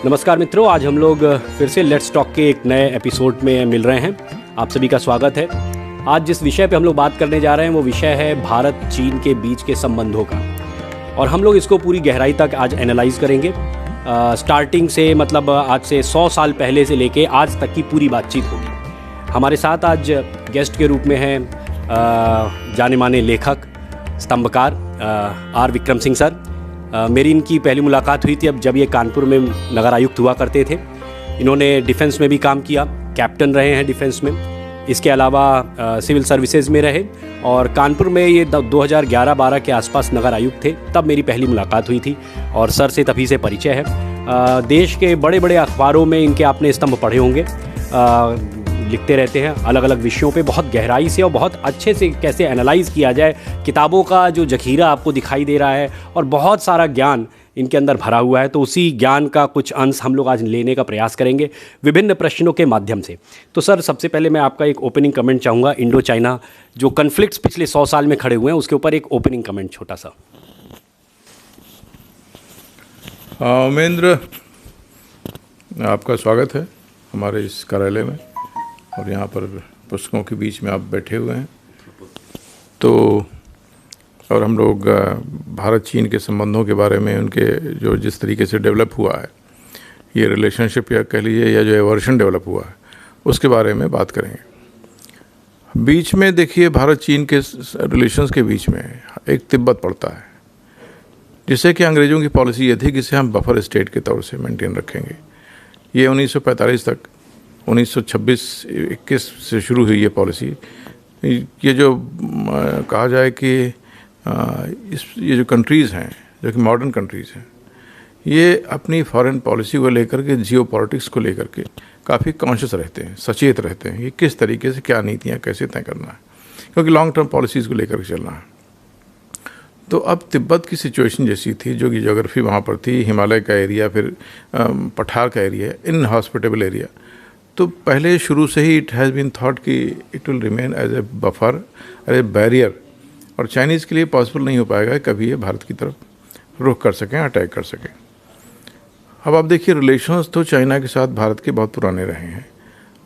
नमस्कार मित्रों, आज हम लोग फिर से लेट्स टॉक के एक नए एपिसोड में मिल रहे हैं। आप सभी का स्वागत है। आज जिस विषय पे हम लोग बात करने जा रहे हैं वो विषय है भारत चीन के बीच के संबंधों का, और हम लोग इसको पूरी गहराई तक आज एनालाइज करेंगे। स्टार्टिंग से मतलब आज से 100 साल पहले से लेके आज तक की पूरी बातचीत होगी। हमारे साथ आज गेस्ट के रूप में हैं जाने माने लेखक स्तंभकार आर विक्रम सिंह सर। मेरी इनकी पहली मुलाकात हुई थी अब जब ये कानपुर में नगर आयुक्त हुआ करते थे। इन्होंने डिफेंस में भी काम किया, कैप्टन रहे हैं डिफेंस में। इसके अलावा सिविल सर्विसेज में रहे और कानपुर में ये 2011-12 के आसपास नगर आयुक्त थे। तब मेरी पहली मुलाकात हुई थी और सर से तभी से परिचय है। देश के बड़े बड़े अखबारों में इनके आपने स्तंभ पढ़े होंगे। लिखते रहते हैं अलग अलग विषयों पे बहुत गहराई से और बहुत अच्छे से कैसे एनालाइज किया जाए। किताबों का जो जखीरा आपको दिखाई दे रहा है और बहुत सारा ज्ञान इनके अंदर भरा हुआ है, तो उसी ज्ञान का कुछ अंश हम लोग आज लेने का प्रयास करेंगे विभिन्न प्रश्नों के माध्यम से। तो सर, सबसे पहले मैं आपका एक ओपनिंग कमेंट चाहूँगा। इंडो चाइना जो कन्फ्लिक्ट्स पिछले 100 साल में खड़े हुए हैं उसके ऊपर एक ओपनिंग कमेंट छोटा सा। उमेंद्र, आपका स्वागत है हमारे इस कार्यालय में, और यहाँ पर पुस्तकों के बीच में आप बैठे हुए हैं। तो और हम लोग भारत चीन के संबंधों के बारे में, उनके जो जिस तरीके से डेवलप हुआ है, ये रिलेशनशिप या कह लीजिए या जो एवर्शन डेवलप हुआ है, उसके बारे में बात करेंगे। बीच में देखिए, भारत चीन के रिलेशंस के बीच में एक तिब्बत पड़ता है, जिससे कि अंग्रेज़ों की पॉलिसी ये थी कि इसे हम बफर स्टेट के तौर से मेंटेन रखेंगे। ये 1945 तक 1926-21 से शुरू हुई ये पॉलिसी। ये जो कहा जाए कि ये जो कंट्रीज़ हैं, जो कि मॉडर्न कंट्रीज़ हैं, ये अपनी फॉरेन पॉलिसी को लेकर के, जियो पॉलिटिक्स को लेकर के काफ़ी कॉन्शियस रहते हैं, सचेत रहते हैं। ये किस तरीके से क्या नीतियाँ कैसे तय करना है, क्योंकि लॉन्ग टर्म पॉलिसीज़ को लेकर के चलना है। तो अब तिब्बत की सिचुएशन जैसी थी, जो कि ज्योग्राफी वहाँ पर थी, हिमालय का एरिया, फिर पठार का एरिया, इनहॉस्पिटेबल एरिया। तो पहले शुरू से ही इट हैज़ बीन थॉट कि it will remain as a buffer, as a barrier, और चाइनीज़ के लिए पॉसिबल नहीं हो पाएगा कभी ये भारत की तरफ रुख कर सकें, अटैक कर सकें। अब आप देखिए, रिलेशंस तो चाइना के साथ भारत के बहुत पुराने रहे हैं।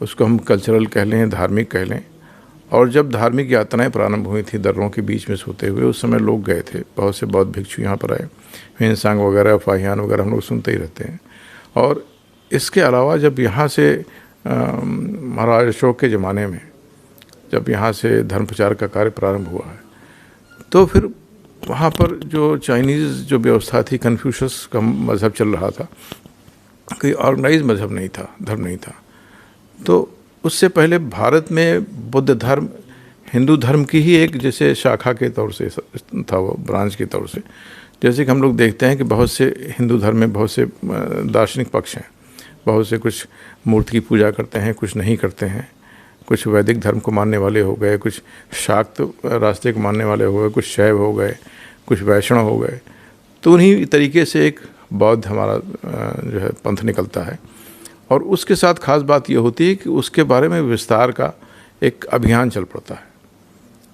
उसको हम कल्चरल कह लें, धार्मिक कह लें। और जब धार्मिक यात्राएं प्रारंभ हुई थी दर्रों के बीच में सोते हुए, उस समय लोग गए थे, बहुत से बौद्ध भिक्षु यहाँ पर आए, हिंसांग वगैरह, फाहियान वगैरह हम लोग सुनते ही रहते हैं। और इसके अलावा जब यहाँ से महाराज अशोक के ज़माने में जब यहाँ से धर्म प्रचार का कार्य प्रारंभ हुआ है, तो फिर वहाँ पर जो चाइनीज़ जो व्यवस्था थी, कन्फ्यूशस का मज़हब चल रहा था, कोई ऑर्गेनाइज मज़हब नहीं था, धर्म नहीं था। तो उससे पहले भारत में बुद्ध धर्म हिंदू धर्म की ही एक जैसे शाखा के तौर से था, वो ब्रांच के तौर से। जैसे कि हम लोग देखते हैं कि बहुत से हिंदू धर्म में बहुत से दार्शनिक पक्ष हैं, बहुत से कुछ मूर्ति की पूजा करते हैं, कुछ नहीं करते हैं, कुछ वैदिक धर्म को मानने वाले हो गए, कुछ शाक्त रास्ते को मानने वाले हो गए, कुछ शैव हो गए, कुछ वैष्णव हो गए। तो उन्हीं तरीके से एक बौद्ध हमारा जो है पंथ निकलता है। और उसके साथ खास बात ये होती है कि उसके बारे में विस्तार का एक अभियान चल पड़ता है।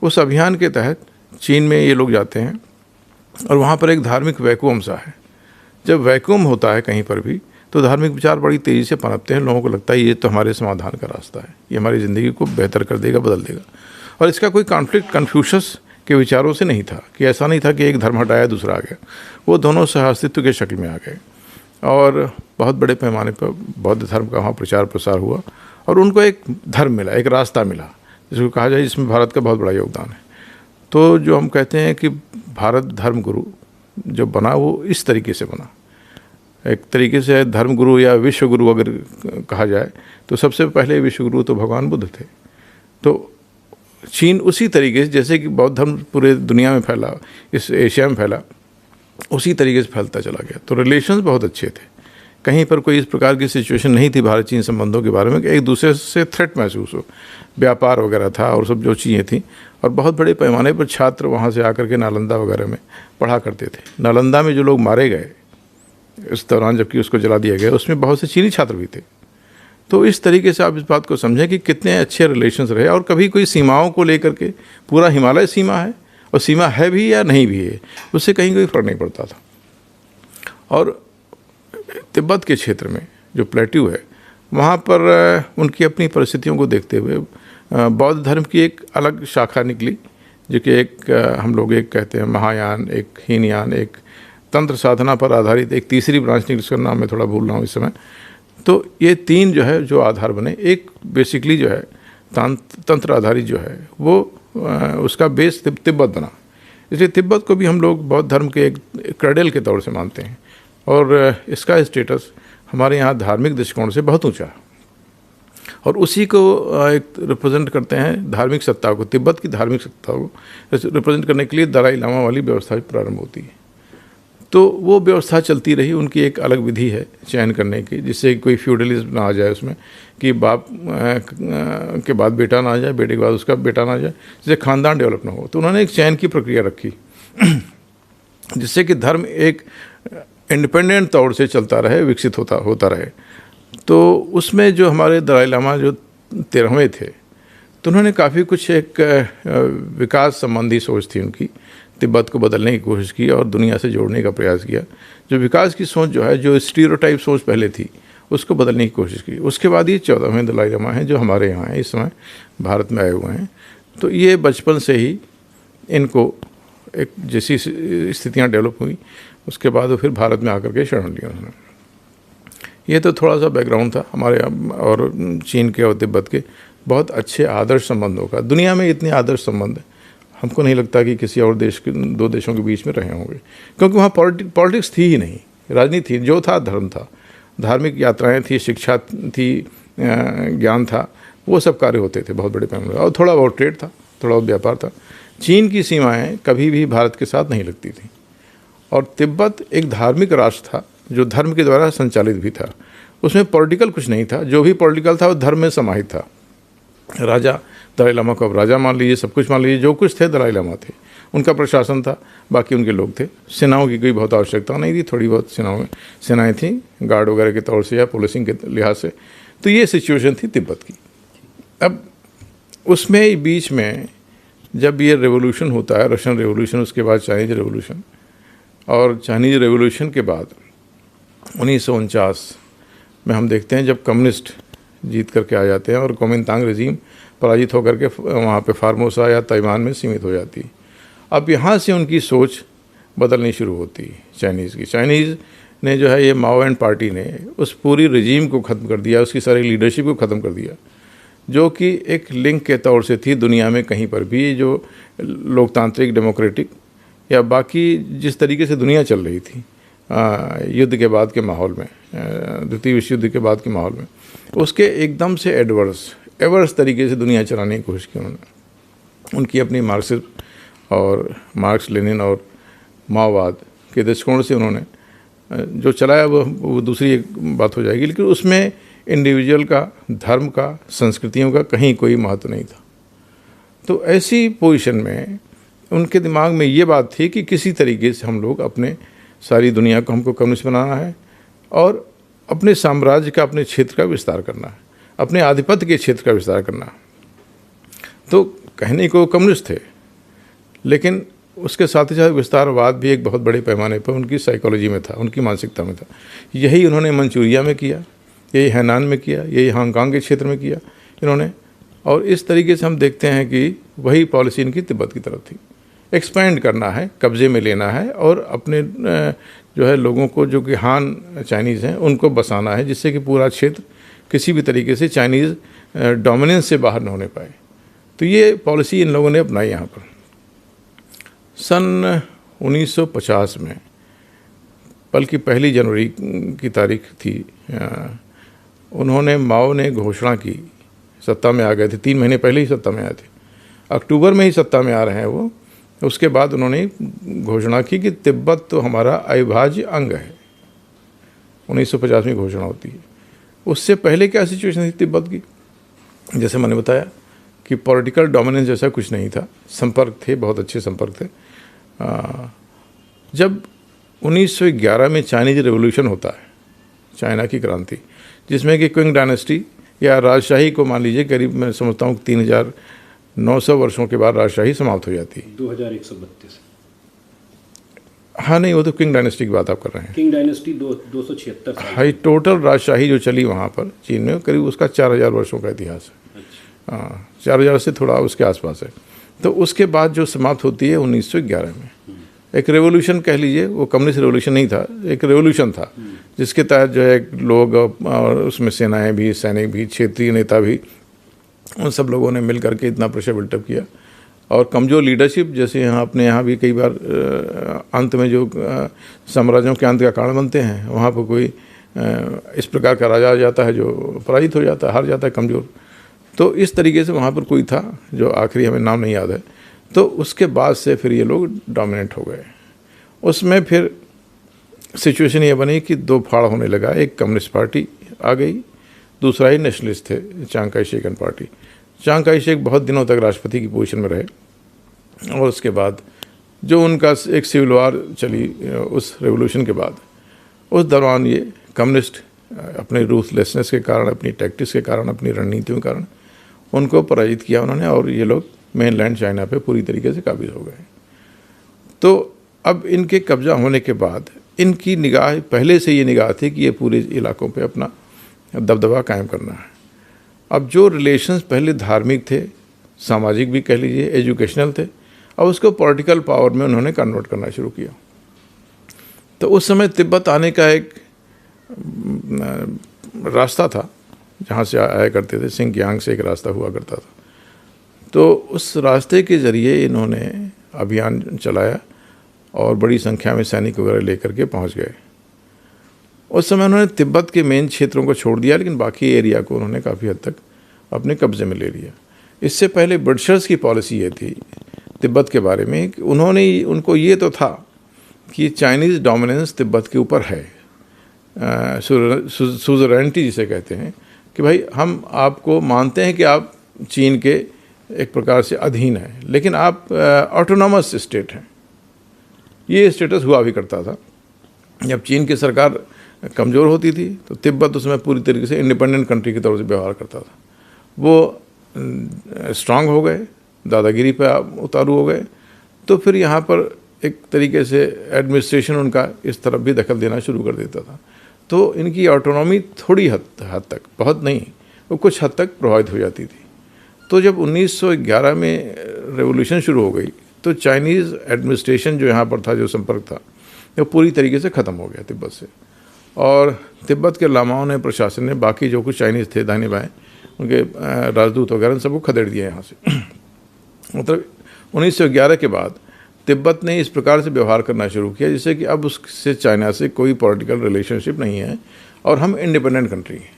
उस अभियान के तहत चीन में ये लोग जाते हैं और वहाँ पर एक धार्मिक वैक्यूम सा है। जब वैक्यूम होता है कहीं पर भी, तो धार्मिक विचार बड़ी तेज़ी से पनपते हैं। लोगों को लगता है ये तो हमारे समाधान का रास्ता है, ये हमारी ज़िंदगी को बेहतर कर देगा, बदल देगा। और इसका कोई कॉन्फ्लिक्ट कन्फ्यूशस के विचारों से नहीं था, कि ऐसा नहीं था कि एक धर्म हटाया दूसरा आ गया। वो दोनों सहअस्तित्व के शक्ल में आ गए और बहुत बड़े पैमाने पर बौद्ध धर्म का वहाँ प्रचार प्रसार हुआ और उनको एक धर्म मिला, एक रास्ता मिला, जिसको कहा जाए जिसमें भारत का बहुत बड़ा योगदान है। तो जो हम कहते हैं कि भारत धर्म गुरु जो बना, वो इस तरीके से बना। एक तरीके से धर्म गुरु या विश्व गुरु अगर कहा जाए, तो सबसे पहले विश्व गुरु तो भगवान बुद्ध थे। तो चीन उसी तरीके से, जैसे कि बौद्ध धर्म पूरे दुनिया में फैला, इस एशिया में फैला, उसी तरीके से फैलता चला गया। तो रिलेशंस बहुत अच्छे थे, कहीं पर कोई इस प्रकार की सिचुएशन नहीं थी भारत चीन संबंधों के बारे में कि एक दूसरे से थ्रेट महसूस हो। व्यापार वगैरह था और सब जो चीज़ें थी, और बहुत बड़े पैमाने पर छात्र वहाँ से आकर के नालंदा वगैरह में पढ़ा करते थे। नालंदा में जो लोग मारे गए इस दौरान, जबकि उसको जला दिया गया, उसमें बहुत से चीनी छात्र भी थे। तो इस तरीके से आप इस बात को समझें कि कितने अच्छे रिलेशंस रहे। और कभी कोई सीमाओं को लेकर के, पूरा हिमालय सीमा है और सीमा है भी या नहीं भी है, उससे कहीं कोई फ़र्क नहीं पड़ता था। और तिब्बत के क्षेत्र में जो प्लेट्यू है वहाँ पर उनकी अपनी परिस्थितियों को देखते हुए बौद्ध धर्म की एक अलग शाखा निकली, जो कि एक हम लोग एक कहते हैं महायान, एक हीनयान, एक तंत्र साधना पर आधारित एक तीसरी ब्रांच निकली, उसका नाम मैं थोड़ा भूल रहा हूँ इस समय। तो ये तीन जो है जो आधार बने, एक बेसिकली जो है तंत्र आधारित जो है वो उसका बेस तिब्बत बना। इसलिए तिब्बत को भी हम लोग बौद्ध धर्म के एक क्रैडल के तौर से मानते हैं और इसका स्टेटस हमारे यहाँ धार्मिक दृष्टिकोण से बहुत ऊंचा है और उसी को एक रिप्रेजेंट करते हैं, धार्मिक सत्ता को, तिब्बत की धार्मिक सत्ता को रिप्रेजेंट करने के लिए दलाई लामा वाली व्यवस्था प्रारंभ होती है। तो वो व्यवस्था चलती रही, उनकी एक अलग विधि है चयन करने की, जिससे कोई फ्यूडलिज्म ना आ जाए उसमें कि बाप के बाद बेटा ना आ जाए, बेटे के बाद उसका बेटा ना आ जाए, जिससे खानदान डेवलप ना हो। तो उन्होंने एक चयन की प्रक्रिया रखी जिससे कि धर्म एक इंडिपेंडेंट तौर से चलता रहे, विकसित होता रहे। तो उसमें जो हमारे दलाई लामा जो 13वें थे, तो उन्होंने काफ़ी कुछ एक विकास संबंधी सोच थी उनकी, तिब्बत को बदलने की कोशिश की और दुनिया से जोड़ने का प्रयास किया। जो विकास की सोच जो है, जो स्टीरियोटाइप सोच पहले थी, उसको बदलने की कोशिश की। उसके बाद ये 14वें दलाई लामा हैं जो हमारे यहाँ हैं, इस समय भारत में आए हुए हैं। तो ये बचपन से ही इनको एक जैसी स्थितियाँ डेवलप हुई, उसके बाद वो फिर भारत में आकर के शरण लिया उन्होंने। ये तो थोड़ा सा बैकग्राउंड था हमारे और चीन के और तिब्बत के बहुत अच्छे आदर्श संबंधों का। दुनिया में इतने आदर्श संबंध हमको नहीं लगता कि किसी और देश के, दो देशों के बीच में रहे होंगे, क्योंकि वहाँ पॉलिटिक्स थी ही नहीं, राजनीति थी, जो था धर्म था, धार्मिक यात्राएं थी, शिक्षा थी, ज्ञान था, वो सब कार्य होते थे बहुत बड़े पैमाने और थोड़ा बहुत ट्रेड था, थोड़ा बहुत व्यापार था। चीन की सीमाएं कभी भी भारत के साथ नहीं लगती थी और तिब्बत एक धार्मिक राष्ट्र था जो धर्म के द्वारा संचालित भी था। उसमें पॉलिटिकल कुछ नहीं था, जो भी पॉलिटिकल था वो धर्म में समाहित था। राजा दलाई लामा को अब राजा मान लीजिए, सब कुछ मान लीजिए, जो कुछ थे दलाई लामा थे, उनका प्रशासन था, बाकी उनके लोग थे। सेनाओं की कोई बहुत आवश्यकता नहीं थी, थोड़ी बहुत सेनाएं थीं गार्ड वगैरह के तौर से या पुलिसिंग के लिहाज से। तो ये सिचुएशन थी तिब्बत की। अब उसमें बीच में जब ये रेवोल्यूशन होता है, रशियन रेवोल्यूशन, उसके बाद चाइनीज रेवोल्यूशन, और चाइनीज रेवोल्यूशन के बाद 1949 में हम देखते हैं जब कम्युनिस्ट जीत करके आ जाते हैं और कुओमिंतांग रेजीम पराजित होकर के वहाँ पे फार्मोसा या ताइवान में सीमित हो जाती है। अब यहाँ से उनकी सोच बदलनी शुरू होती है चाइनीज़ की। चाइनीज़ ने जो है, ये माओ एंड पार्टी ने उस पूरी रेजीम को ख़त्म कर दिया, उसकी सारी लीडरशिप को ख़त्म कर दिया, जो कि एक लिंक के तौर से थी दुनिया में कहीं पर भी, जो लोकतांत्रिक, डेमोक्रेटिक या बाकी जिस तरीके से दुनिया चल रही थी युद्ध के बाद के माहौल में, द्वितीय विश्व युद्ध के बाद के माहौल में, उसके एकदम से एवर्स तरीके से दुनिया चलाने की कोशिश की उन्होंने। उनकी अपनी मार्क्सिज्म और मार्क्स लेनिन और माओवाद के दृष्टिकोण से उन्होंने जो चलाया वो दूसरी एक बात हो जाएगी, लेकिन उसमें इंडिविजुअल का, धर्म का, संस्कृतियों का कहीं कोई महत्व नहीं था। तो ऐसी पोजीशन में उनके दिमाग में ये बात थी कि किसी तरीके से हम लोग अपने सारी दुनिया को हमको कम्युनिस्ट बनाना है और अपने साम्राज्य का, अपने क्षेत्र का विस्तार करना है, अपने आधिपत्य के क्षेत्र का विस्तार करना है। तो कहने को कम्युनिस्ट थे, लेकिन उसके साथ ही साथ विस्तारवाद भी एक बहुत बड़े पैमाने पर उनकी साइकोलॉजी में था, उनकी मानसिकता में था। यही उन्होंने मंचूरिया में किया, यही हैनान में किया, यही हांगकांग के क्षेत्र में किया इन्होंने। और इस तरीके से हम देखते हैं कि वही पॉलिसी इनकी तिब्बत की तरफ थी, एक्सपैंड करना है, कब्जे में लेना है और अपने जो है लोगों को, जो कि हान चाइनीज़ हैं, उनको बसाना है, जिससे कि पूरा क्षेत्र किसी भी तरीके से चाइनीज़ डोमिनेंस से बाहर न होने पाए। तो ये पॉलिसी इन लोगों ने अपनाई यहाँ पर। सन 1950 में, बल्कि 1 जनवरी की तारीख थी, उन्होंने, माओ ने घोषणा की, सत्ता में आ गए थे, 3 महीने पहले ही सत्ता में आए थे, अक्टूबर में ही सत्ता में आ रहे हैं वो। उसके बाद उन्होंने घोषणा की कि तिब्बत तो हमारा अविभाज्य अंग है। 1950 में घोषणा होती है। उससे पहले क्या सिचुएशन थी तिब्बत की? जैसे मैंने बताया कि पॉलिटिकल डोमिनेंस जैसा कुछ नहीं था, संपर्क थे, बहुत अच्छे संपर्क थे। जब 1911 में चाइनीज रेवोल्यूशन होता है, चाइना की क्रांति, जिसमें कि क्विंग डायनेस्टी या राजशाही को मान लीजिए करीब, मैं समझता हूँ 3900 वर्षों के बाद राजशाही समाप्त हो जाती है। 2132। हाँ नहीं, वो तो किंग डायनेस्टी की बात आप कर रहे हैं। किंग डायनेस्टी 276 साल। हाँ, टोटल राजशाही जो चली वहाँ पर चीन में करीब उसका 4000 वर्षों का इतिहास है। अच्छा। हाँ, 4000 से थोड़ा उसके आसपास है। तो उसके बाद जो समाप्त होती है 1911 में, एक रेवोल्यूशन कह लीजिए, वो कम्युनिस्ट रेवोल्यूशन नहीं था, एक रेवोल्यूशन था जिसके तहत जो है लोग और उसमें सेनाएं भी, सैनिक भी, क्षेत्रीय नेता भी, उन सब लोगों ने मिल करके इतना प्रेशर बिल्टअप किया। और कमज़ोर लीडरशिप, जैसे यहाँ अपने यहाँ भी कई बार अंत में जो साम्राज्यों के अंत का कारण बनते हैं, वहाँ पर कोई इस प्रकार का राजा आ जाता है जो पराजित हो जाता है, हार जाता है, कमज़ोर। तो इस तरीके से वहाँ पर कोई था जो आखिरी हमें नाम नहीं याद है। तो उसके बाद से फिर ये लोग डोमिनेट हो गए। उसमें फिर सिचुएशन ये बनी कि दो फाड़ होने लगा, एक कम्युनिस्ट पार्टी आ गई, दूसरा ही नेशनलिस्ट थे, चांग काई शेकन पार्टी। चांग काई शेक बहुत दिनों तक राष्ट्रपति की पोजीशन में रहे और उसके बाद जो उनका एक सिविल वार चली उस रेवोल्यूशन के बाद, उस दौरान ये कम्युनिस्ट अपने रूथलेसनेस के कारण, अपनी टैक्टिक्स के कारण, अपनी रणनीतियों के कारण उनको पराजित किया उन्होंने और ये लोग मेनलैंड चाइना पे पूरी तरीके से काबिज हो गए। तो अब इनके कब्जा होने के बाद इनकी निगाह पहले से ये निगाह थी कि ये पूरे इलाकों पे अपना दबदबा कायम करना है। अब जो रिलेशंस पहले धार्मिक थे, सामाजिक भी कह लीजिए, एजुकेशनल थे, अब उसको पॉलिटिकल पावर में उन्होंने कन्वर्ट करना शुरू किया। तो उस समय तिब्बत आने का एक रास्ता था जहाँ से आया करते थे, सिंकियांग से एक रास्ता हुआ करता था। तो उस रास्ते के ज़रिए इन्होंने अभियान चलाया और बड़ी संख्या में सैनिक वगैरह लेकर के पहुँच गए। उस समय उन्होंने तिब्बत के मेन क्षेत्रों को छोड़ दिया, लेकिन बाकी एरिया को उन्होंने काफ़ी हद तक अपने कब्ज़े में ले लिया। इससे पहले ब्रिटिशर्स की पॉलिसी ये थी तिब्बत के बारे में कि उनको ये तो था कि चाइनीज़ डोमिनेंस तिब्बत के ऊपर है, सुज़रेनिटी जिसे कहते हैं, कि भाई हम आपको मानते हैं कि आप चीन के एक प्रकार से अधीन है, लेकिन आप ऑटोनॉमस स्टेट हैं। ये स्टेटस हुआ भी करता था। जब चीन की सरकार कमज़ोर होती थी तो तिब्बत उसमें पूरी तरीके से इंडिपेंडेंट कंट्री के तौर से व्यवहार करता था। वो स्ट्रांग हो गए, दादागिरी पे उतारू हो गए, तो फिर यहाँ पर एक तरीके से एडमिनिस्ट्रेशन उनका इस तरफ भी दखल देना शुरू कर देता था। तो इनकी ऑटोनॉमी थोड़ी हद तक, बहुत नहीं, वो कुछ हद तक प्रभावित हो जाती थी। तो जब 1911 में रेवोल्यूशन शुरू हो गई तो चाइनीज़ एडमिनिस्ट्रेशन जो यहाँ पर था, जो संपर्क था, वो पूरी तरीके से ख़त्म हो गया तिब्बत से। और तिब्बत के लामाओं ने, प्रशासन ने, बाकी जो कुछ चाइनीज़ थे दाहिने बाएँ, उनके राजदूत वगैरह सबको खदेड़ दिया यहाँ से। मतलब 1911 के बाद तिब्बत ने इस प्रकार से व्यवहार करना शुरू किया जिससे कि अब उससे चाइना से कोई पॉलिटिकल रिलेशनशिप नहीं है और हम इंडिपेंडेंट कंट्री हैं।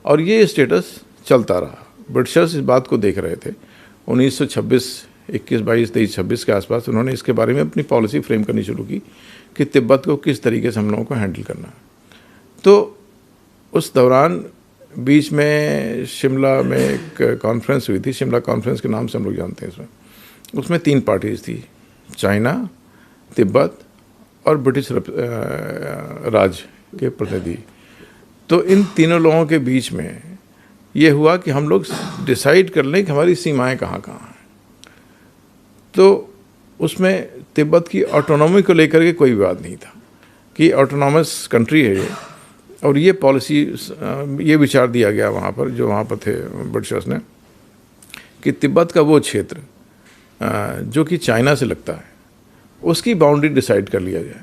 और ये स्टेटस चलता रहा। ब्रिटिशर्स इस बात को देख रहे थे। 1926, 21, 22, 23, 26 के आसपास उन्होंने इसके बारे में अपनी पॉलिसी फ्रेम करनी शुरू की कि तिब्बत को किस तरीके से हम लोगों को हैंडल करना है। तो उस दौरान बीच में शिमला में एक कॉन्फ्रेंस हुई थी, शिमला कॉन्फ्रेंस के नाम से हम लोग जानते हैं। उसमें 3 पार्टीज थी, चाइना, तिब्बत और ब्रिटिश राज के प्रतिनिधि। तो इन तीनों लोगों के बीच में ये हुआ कि हम लोग डिसाइड कर लें कि हमारी सीमाएं कहाँ कहाँ हैं। तो उसमें तिब्बत की ऑटोनॉमी को लेकर के कोई विवाद नहीं था कि ऑटोनॉमस कंट्री है ये, और ये पॉलिसी, ये विचार दिया गया वहाँ पर, जो वहाँ पर थे ब्रिटिशर्स ने, कि तिब्बत का वो क्षेत्र जो कि चाइना से लगता है उसकी बाउंड्री डिसाइड कर लिया जाए,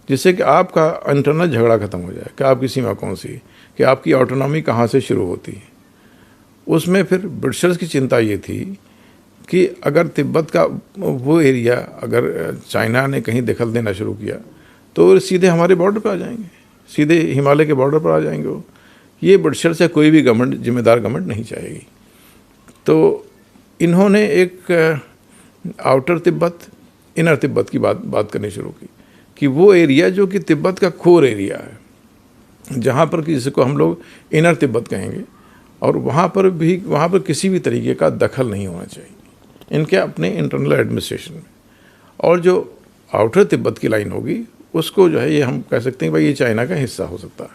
जिससे कि आपका इंटरनल झगड़ा ख़त्म हो जाए कि आपकी सीमा कौन सी है, कि आपकी ऑटोनॉमी कहाँ से शुरू होती है। उसमें फिर ब्रिटिशर्स की चिंता ये थी कि अगर तिब्बत का वो एरिया अगर चाइना ने कहीं दखल देना शुरू किया तो सीधे हमारे बॉर्डर पर आ जाएंगे, सीधे हिमालय के बॉर्डर पर आ जाएंगे वो। ये ब्रिटिशर से कोई भी गवर्नमेंट, जिम्मेदार गवर्नमेंट नहीं चाहेगी। तो इन्होंने एक आउटर तिब्बत, इनर तिब्बत की बात करनी शुरू की कि वो एरिया जो कि तिब्बत का कोर एरिया है, जहाँ पर कि जिसको हम लोग इनर तिब्बत कहेंगे, और वहाँ पर किसी भी तरीके का दखल नहीं होना चाहिए इनके अपने इंटरनल एडमिनिस्ट्रेशन में। और जो आउटर तिब्बत की लाइन होगी उसको जो है ये हम कह सकते हैं भाई ये चाइना का हिस्सा हो सकता है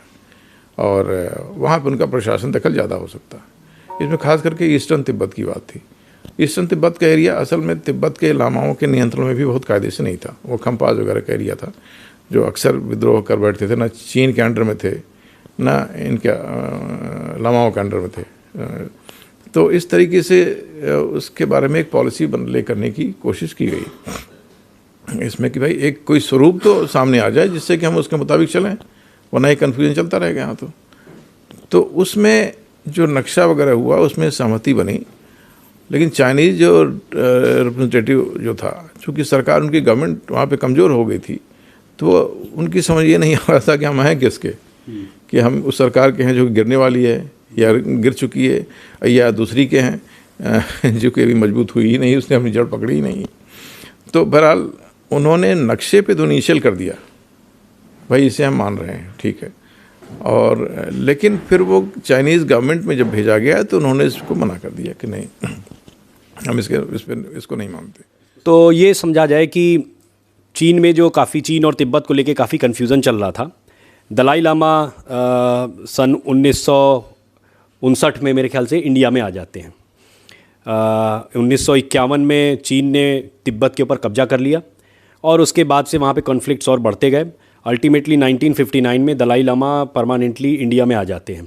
और वहाँ पर उनका प्रशासन दखल ज़्यादा हो सकता है। इसमें खास करके ईस्टर्न तिब्बत की बात थी। ईस्टर्न तिब्बत का एरिया असल में तिब्बत के लामाओं के नियंत्रण में भी बहुत कायदे से नहीं था। वो खम्पाज वगैरह का एरिया था जो अक्सर विद्रोह कर बैठते थे, ना चीन के अंडर में थे ना इनके लामाओं के अंडर में थे। तो इस तरीके से उसके बारे में एक पॉलिसी ले करने की कोशिश की गई इसमें कि भाई एक कोई स्वरूप तो सामने आ जाए जिससे कि हम उसके मुताबिक चलें, वरना एक कन्फ्यूजन चलता रहेगा यहाँ। तो उसमें जो नक्शा वगैरह हुआ उसमें सहमति बनी, लेकिन चाइनीज़ जो रिप्रेजेंटेटिव जो था, चूँकि सरकार उनकी गवर्नमेंट वहाँ पे कमज़ोर हो गई थी, तो उनकी समझ ये नहीं आ रहा था कि हम हैं किसके, कि हम उस सरकार के हैं जो गिरने वाली है या गिर चुकी है, या दूसरी के हैं जो कि अभी मजबूत हुई ही नहीं, उसने अपनी जड़ पकड़ी ही नहीं। तो बहरहाल उन्होंने नक्शे पे तो इनिशियल कर दिया, भाई इसे हम मान रहे हैं, ठीक है। और लेकिन फिर वो चाइनीज़ गवर्नमेंट में जब भेजा गया तो उन्होंने इसको मना कर दिया कि नहीं, हम इसको नहीं मानते। तो ये समझा जाए कि चीन में जो चीन और तिब्बत को लेके काफ़ी कन्फ्यूज़न चल रहा था, दलाई लामा सन 1959 में मेरे ख्याल से इंडिया में आ जाते हैं। 1951 में चीन ने तिब्बत के ऊपर कब्जा कर लिया और उसके बाद से वहाँ पे कॉन्फ्लिक्ट्स और बढ़ते गए। अल्टीमेटली 1959 में दलाई लामा परमानेंटली इंडिया में आ जाते हैं,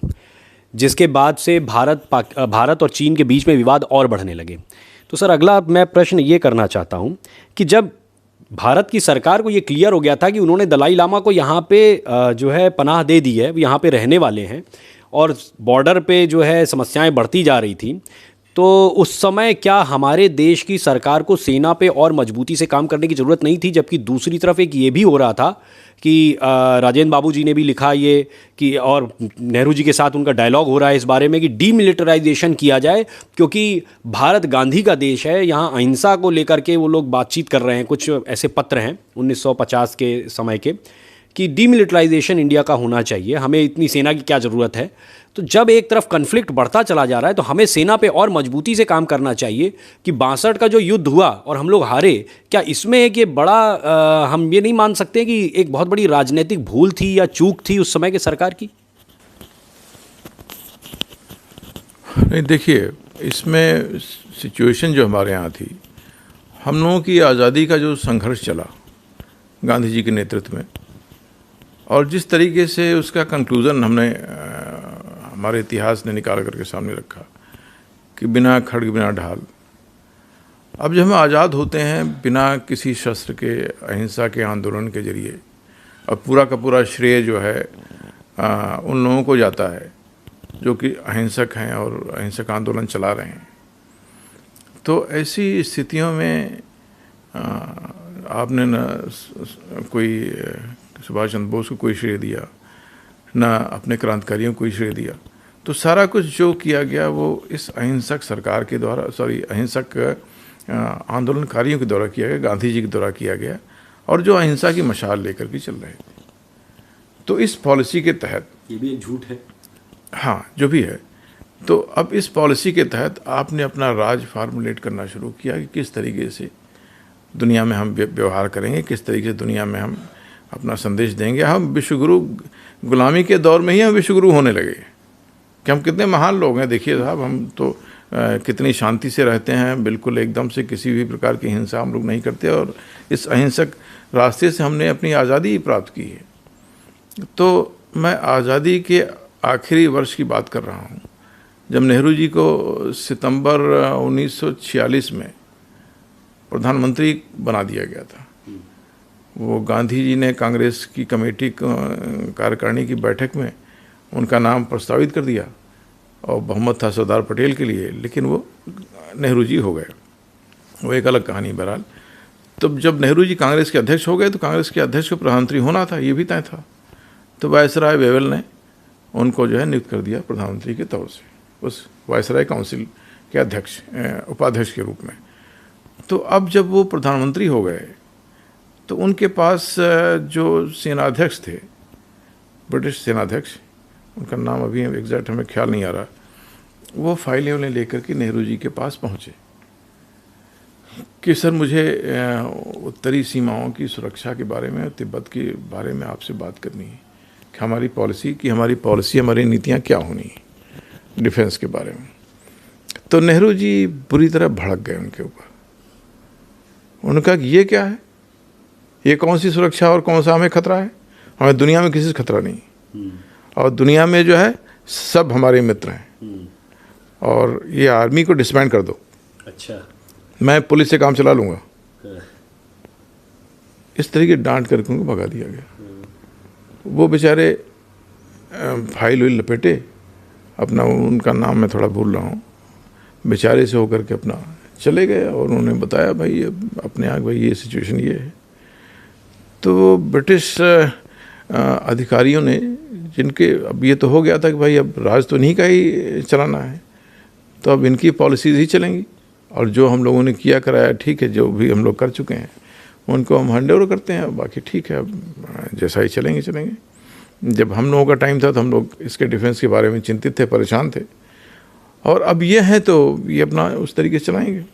जिसके बाद से भारत और चीन के बीच में विवाद और बढ़ने लगे। तो सर अगला मैं प्रश्न ये करना चाहता हूँ कि जब भारत की सरकार को ये क्लियर हो गया था कि उन्होंने दलाई लामा को यहाँ पे जो है पनाह दे दी है, यहाँ पे रहने वाले हैं, और बॉर्डर पे जो है समस्याएं बढ़ती जा रही थी, तो उस समय क्या हमारे देश की सरकार को सेना पे और मजबूती से काम करने की ज़रूरत नहीं थी? जबकि दूसरी तरफ एक ये भी हो रहा था कि राजेंद्र बाबू जी ने भी लिखा ये कि, और नेहरू जी के साथ उनका डायलॉग हो रहा है इस बारे में कि डीमिलिटराइजेशन किया जाए, क्योंकि भारत गांधी का देश है, यहाँ अहिंसा को लेकर के वो लोग बातचीत कर रहे हैं। कुछ ऐसे पत्र हैं 1950 के समय के कि डीमिलिटराइजेशन इंडिया का होना चाहिए, हमें इतनी सेना की क्या ज़रूरत है। तो जब एक तरफ कन्फ्लिक्ट बढ़ता चला जा रहा है तो हमें सेना पे और मजबूती से काम करना चाहिए कि 62 का जो युद्ध हुआ और हम लोग हारे, क्या इसमें एक ये बड़ा हम ये नहीं मान सकते कि एक बहुत बड़ी राजनीतिक भूल थी या चूक थी उस समय के सरकार की? नहीं, देखिए इसमें सिचुएशन जो हमारे यहाँ थी, हम लोगों की आज़ादी का जो संघर्ष चला गांधी जी के नेतृत्व में, और जिस तरीके से उसका कंक्लूज़न हमने हमारे इतिहास ने निकाल करके सामने रखा कि बिना खड्ग बिना ढाल, अब जब हम आज़ाद होते हैं बिना किसी शस्त्र के, अहिंसा के आंदोलन के जरिए, अब पूरा का पूरा श्रेय जो है उन लोगों को जाता है जो कि अहिंसक हैं और अहिंसक आंदोलन चला रहे हैं। तो ऐसी स्थितियों में आपने न कोई सुभाष चंद्र बोस को कोई श्रेय दिया, ना अपने क्रांतिकारियों को कोई श्रेय दिया, तो सारा कुछ जो किया गया वो इस अहिंसक सरकार के द्वारा, अहिंसक आंदोलनकारियों के द्वारा किया गया, गांधी जी के द्वारा किया गया, और जो अहिंसा की मशाल लेकर के चल रहे थे। तो इस पॉलिसी के तहत, ये भी एक झूठ है, हाँ जो भी है, तो अब इस पॉलिसी के तहत आपने अपना राज फार्मुलेट करना शुरू किया कि किस तरीके से दुनिया में हम व्यवहार करेंगे, किस तरीके से दुनिया में हम अपना संदेश देंगे। हम विश्वगुरु, गुलामी के दौर में ही हम विश्वगुरु होने लगे कि हम कितने महान लोग हैं। देखिए साहब, हम तो कितनी शांति से रहते हैं, बिल्कुल एकदम से किसी भी प्रकार की हिंसा हम लोग नहीं करते, और इस अहिंसक रास्ते से हमने अपनी आज़ादी प्राप्त की है। तो मैं आज़ादी के आखिरी वर्ष की बात कर रहा हूँ, जब नेहरू जी को सितंबर 1946 में प्रधानमंत्री बना दिया गया था। वो गांधी जी ने कांग्रेस की कमेटी कार्यकारिणी की बैठक में उनका नाम प्रस्तावित कर दिया और बहुमत था सरदार पटेल के लिए, लेकिन वो नेहरू जी हो गए। वो एक अलग कहानी। बहरहाल तब जब नेहरू जी कांग्रेस के अध्यक्ष हो गए तो कांग्रेस के अध्यक्ष को प्रधानमंत्री होना था, ये भी तय था। तो वायसराय वेवेल ने उनको जो है नियुक्त कर दिया प्रधानमंत्री के तौर से, उस वायसराय काउंसिल के अध्यक्ष, उपाध्यक्ष के रूप में। तो अब जब वो प्रधानमंत्री हो गए तो उनके पास जो सेनाध्यक्ष थे, ब्रिटिश सेनाध्यक्ष, उनका नाम अभी एग्जैक्ट हमें ख्याल नहीं आ रहा, वो फाइलें उन्हें लेकर के नेहरू जी के पास पहुँचे कि सर मुझे उत्तरी सीमाओं की सुरक्षा के बारे में, तिब्बत के बारे में आपसे बात करनी है कि हमारी पॉलिसी, हमारी नीतियाँ क्या होनी है डिफेंस के बारे में। तो नेहरू जी बुरी तरह भड़क गए उनके ऊपर। उन्होंने कहा कि ये क्या है, ये कौन सी सुरक्षा और कौन सा हमें खतरा है, हमें दुनिया में किसी से खतरा नहीं, और दुनिया में जो है सब हमारे मित्र हैं, और ये आर्मी को डिसबैंड कर दो, अच्छा, मैं पुलिस से काम चला लूँगा। इस तरीके डांट करके उनको भगा दिया गया। वो बेचारे फाइल हुई लपेटे अपना, उनका नाम मैं थोड़ा भूल रहा हूँ, बेचारे से होकर के अपना चले गए, और उन्होंने बताया भाई अपने आप भाई ये सिचुएशन ये है। तो ब्रिटिश अधिकारियों ने, जिनके अब ये तो हो गया था कि भाई अब राज तो नहीं का ही चलाना है, तो अब इनकी पॉलिसीज़ ही चलेंगी, और जो हम लोगों ने किया कराया ठीक है, जो भी हम लोग कर चुके हैं उनको हम हैंड ओवर करते हैं, बाकी ठीक है, अब जैसा ही चलेंगे। जब हम लोगों का टाइम था तो हम लोग इसके डिफेंस के बारे में चिंतित थे, परेशान थे, और अब ये हैं तो ये अपना उस तरीके से चलाएंगे।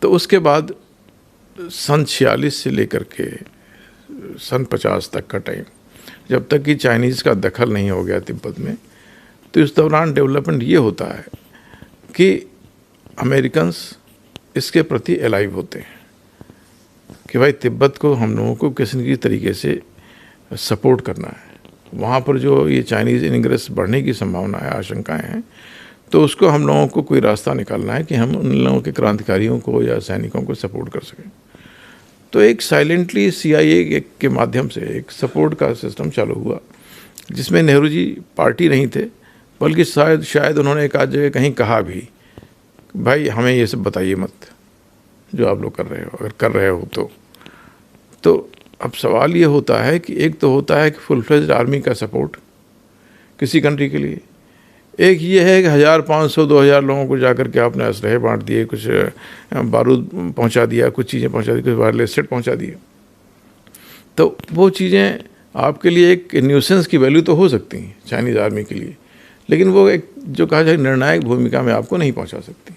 तो उसके बाद सन 46 से लेकर के सन 50 तक का टाइम, जब तक कि चाइनीज़ का दखल नहीं हो गया तिब्बत में, तो इस दौरान डेवलपमेंट ये होता है कि अमेरिकन्स इसके प्रति अलाइव होते हैं कि भाई तिब्बत को हम लोगों को किसी न किसी तरीके से सपोर्ट करना है। वहाँ पर जो ये चाइनीज़ इनग्रेस बढ़ने की संभावना है, आशंकाएं हैं, तो उसको हम लोगों को कोई रास्ता निकालना है कि हम उन लोगों के क्रांतिकारियों को या सैनिकों को सपोर्ट कर सकें। तो एक साइलेंटली CIA के माध्यम से एक सपोर्ट का सिस्टम चालू हुआ, जिसमें नेहरू जी पार्टी नहीं थे, बल्कि शायद उन्होंने एक आध जगह कहीं कहा भी, भाई हमें ये सब बताइए मत जो आप लोग कर रहे हो, अगर कर रहे हो तो अब सवाल ये होता है कि एक तो होता है कि फुल फ्लेज्ड आर्मी का सपोर्ट किसी कंट्री के लिए, एक ये है कि 1500-2000 लोगों को जाकर के आपने असलहे बांट दिए, कुछ बारूद पहुंचा दिया, कुछ चीज़ें पहुंचा दी, कुछ वायरलेस सेट पहुंचा दिए। तो वो चीज़ें आपके लिए एक न्यूसेंस की वैल्यू तो हो सकती हैं चाइनीज़ आर्मी के लिए, लेकिन वो एक जो कहा जाए निर्णायक भूमिका में आपको नहीं पहुंचा सकती।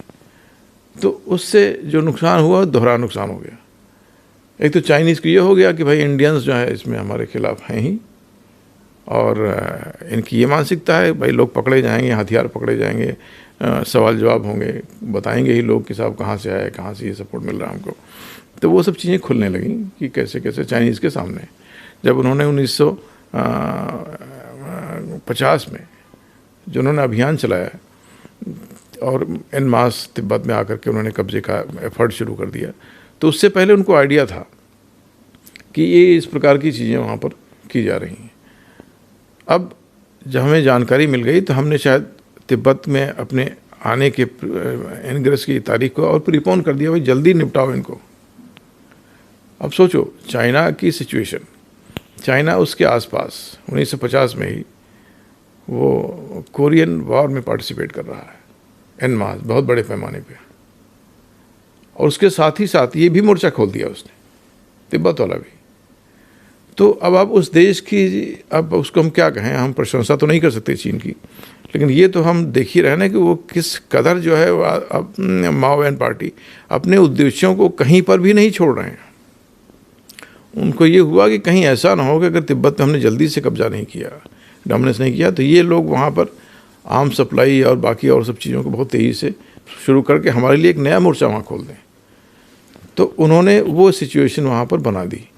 तो उससे जो नुकसान हुआ दोहरा नुकसान हो गया। एक तो चाइनीज़ को ये हो गया कि भाई इंडियंस जो है इसमें हमारे खिलाफ हैं ही, और इनकी ये मानसिकता है भाई लोग पकड़े जाएंगे, हथियार पकड़े जाएंगे, सवाल जवाब होंगे, बताएंगे ही लोग कि साहब कहाँ से आए, कहाँ से ये सपोर्ट मिल रहा है हमको। तो वो सब चीज़ें खुलने लगी कि कैसे कैसे चाइनीज़ के सामने, जब उन्होंने 1950 में जो उन्होंने अभियान चलाया और एन मास तिब्बत में आकर के उन्होंने कब्जे का एफर्ट शुरू कर दिया, तो उससे पहले उनको आइडिया था कि ये इस प्रकार की चीज़ें वहाँ पर की जा रही हैं। अब जब हमें जानकारी मिल गई तो हमने शायद तिब्बत में अपने आने के इनग्रेस की तारीख को और प्रीपोन कर दिया, भाई जल्दी निपटाओ इनको। अब सोचो चाइना की सिचुएशन, चाइना उसके आसपास 1950 में ही वो कोरियन वॉर में पार्टिसिपेट कर रहा है एन मास, बहुत बड़े पैमाने पे, और उसके साथ ही साथ ये भी मोर्चा खोल दिया उसने, तिब्बत वाला भी। तो अब आप उस देश की, अब उसको हम क्या कहें, हम प्रशंसा तो नहीं कर सकते चीन की, लेकिन ये तो हम देख ही रहे ना कि वो किस कदर जो है अब माओ एन पार्टी अपने उद्देश्यों को कहीं पर भी नहीं छोड़ रहे हैं। उनको ये हुआ कि कहीं ऐसा ना हो कि अगर तिब्बत में हमने जल्दी से कब्जा नहीं किया, डोमिनेंस नहीं किया, तो ये लोग वहाँ पर आर्म सप्लाई और बाकी और सब चीज़ों को बहुत तेज़ी से शुरू करके हमारे लिए एक नया मोर्चा वहाँ खोल दें। तो उन्होंने वो सिचुएशन वहाँ पर बना दी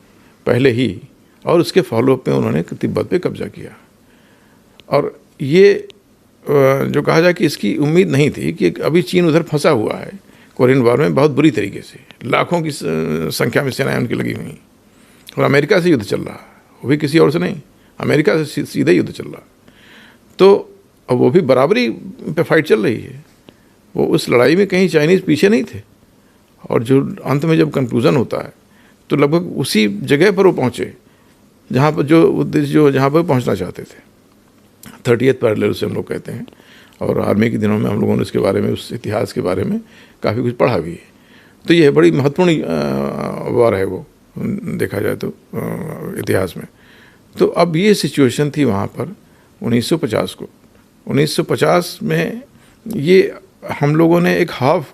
पहले ही, और उसके फॉलोअप में उन्होंने तिब्बत पे कब्जा किया। और ये जो कहा जाए कि इसकी उम्मीद नहीं थी कि अभी चीन उधर फंसा हुआ है कोरियन वॉर में बहुत बुरी तरीके से, लाखों की संख्या में सेनाएं उनकी लगी हुई, और अमेरिका से युद्ध चल रहा है, वो भी किसी और से नहीं, अमेरिका से सीधा युद्ध चल रहा। तो अब वो भी बराबरी पे फाइट चल रही है, वो उस लड़ाई में कहीं चाइनीज़ पीछे नहीं थे, और जो अंत में जब कंक्लूज़न होता है तो लगभग उसी जगह पर वो पहुँचे जहाँ पर जो उद्देश्य जहाँ पर पहुँचना चाहते थे। 30th पैरेलल उसे हम लोग कहते हैं, और आर्मी के दिनों में हम लोगों ने इसके बारे में, उस इतिहास के बारे में काफ़ी कुछ पढ़ा भी है। तो ये बड़ी महत्वपूर्ण वार है वो, देखा जाए तो इतिहास में। तो अब ये सिचुएशन थी वहाँ पर 1950 को। 1950 में ये हम लोगों ने एक हाफ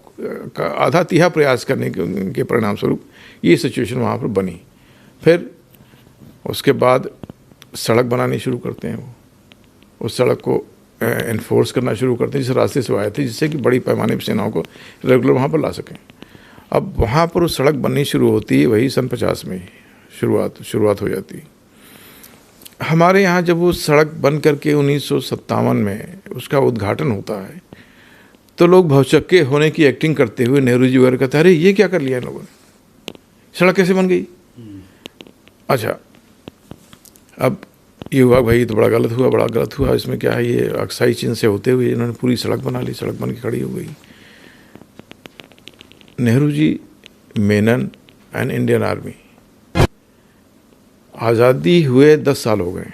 का आधा तिहा प्रयास करने के परिणाम स्वरूप ये सिचुएशन वहाँ पर बनी। फिर उसके बाद सड़क बनानी शुरू करते हैं वो, उस सड़क को इन्फोर्स करना शुरू करते हैं जिस रास्ते से वो आए थे, जिससे कि बड़ी पैमाने पर सेनाओं को रेगुलर वहाँ पर ला सकें। अब वहाँ पर वो सड़क बननी शुरू होती है वही सन 50 में ही शुरुआत हो जाती है। हमारे यहाँ जब वो सड़क बन करके 1957 में उसका उद्घाटन होता है तो लोग भौचक्के होने की एक्टिंग करते हुए नेहरू जी वगैरह कहते हैं, अरे ये क्या कर लिया इन लोगों ने, सड़क कैसे बन गई। अच्छा, अब ये हुआ भाई तो बड़ा गलत हुआ, इसमें क्या है, ये अक्साई चीन से होते हुए इन्होंने पूरी सड़क बना ली, सड़क बन के खड़ी हो गई। Nehru ji, Menon and Indian army, आज़ादी हुए 10 साल हो गए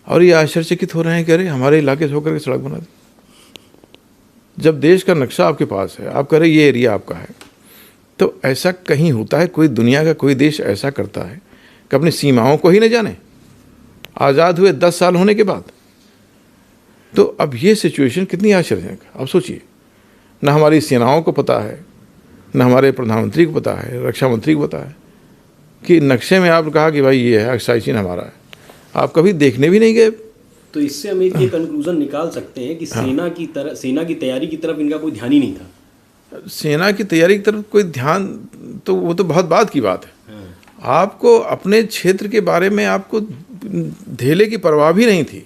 और ये आश्चर्यचकित हो रहे हैं कि अरे हमारे इलाके से होकर के सड़क बना दी। जब देश का नक्शा आपके पास है, आप कह रहे ये एरिया आपका है, तो ऐसा कहीं होता है, कोई दुनिया का कोई देश ऐसा करता है कि अपनी सीमाओं को ही न जाने, आज़ाद हुए 10 साल होने के बाद। तो अब ये सिचुएशन कितनी आश्चर्यजनक। अब सोचिए, न हमारी सेनाओं को पता है, न हमारे प्रधानमंत्री को पता है, रक्षा मंत्री को पता है कि नक्शे में आप कहा कि भाई ये है अक्साई चीन हमारा है, आप कभी देखने भी नहीं गए। तो इससे हम एक कंक्लूजन निकाल सकते हैं कि सेना की तैयारी की तरफ इनका कोई ध्यान ही नहीं था। सेना की तैयारी की तरफ कोई ध्यान, तो वो तो बहुत बाद की बात है। आपको अपने क्षेत्र के बारे में आपको धेले की परवाह भी नहीं थी,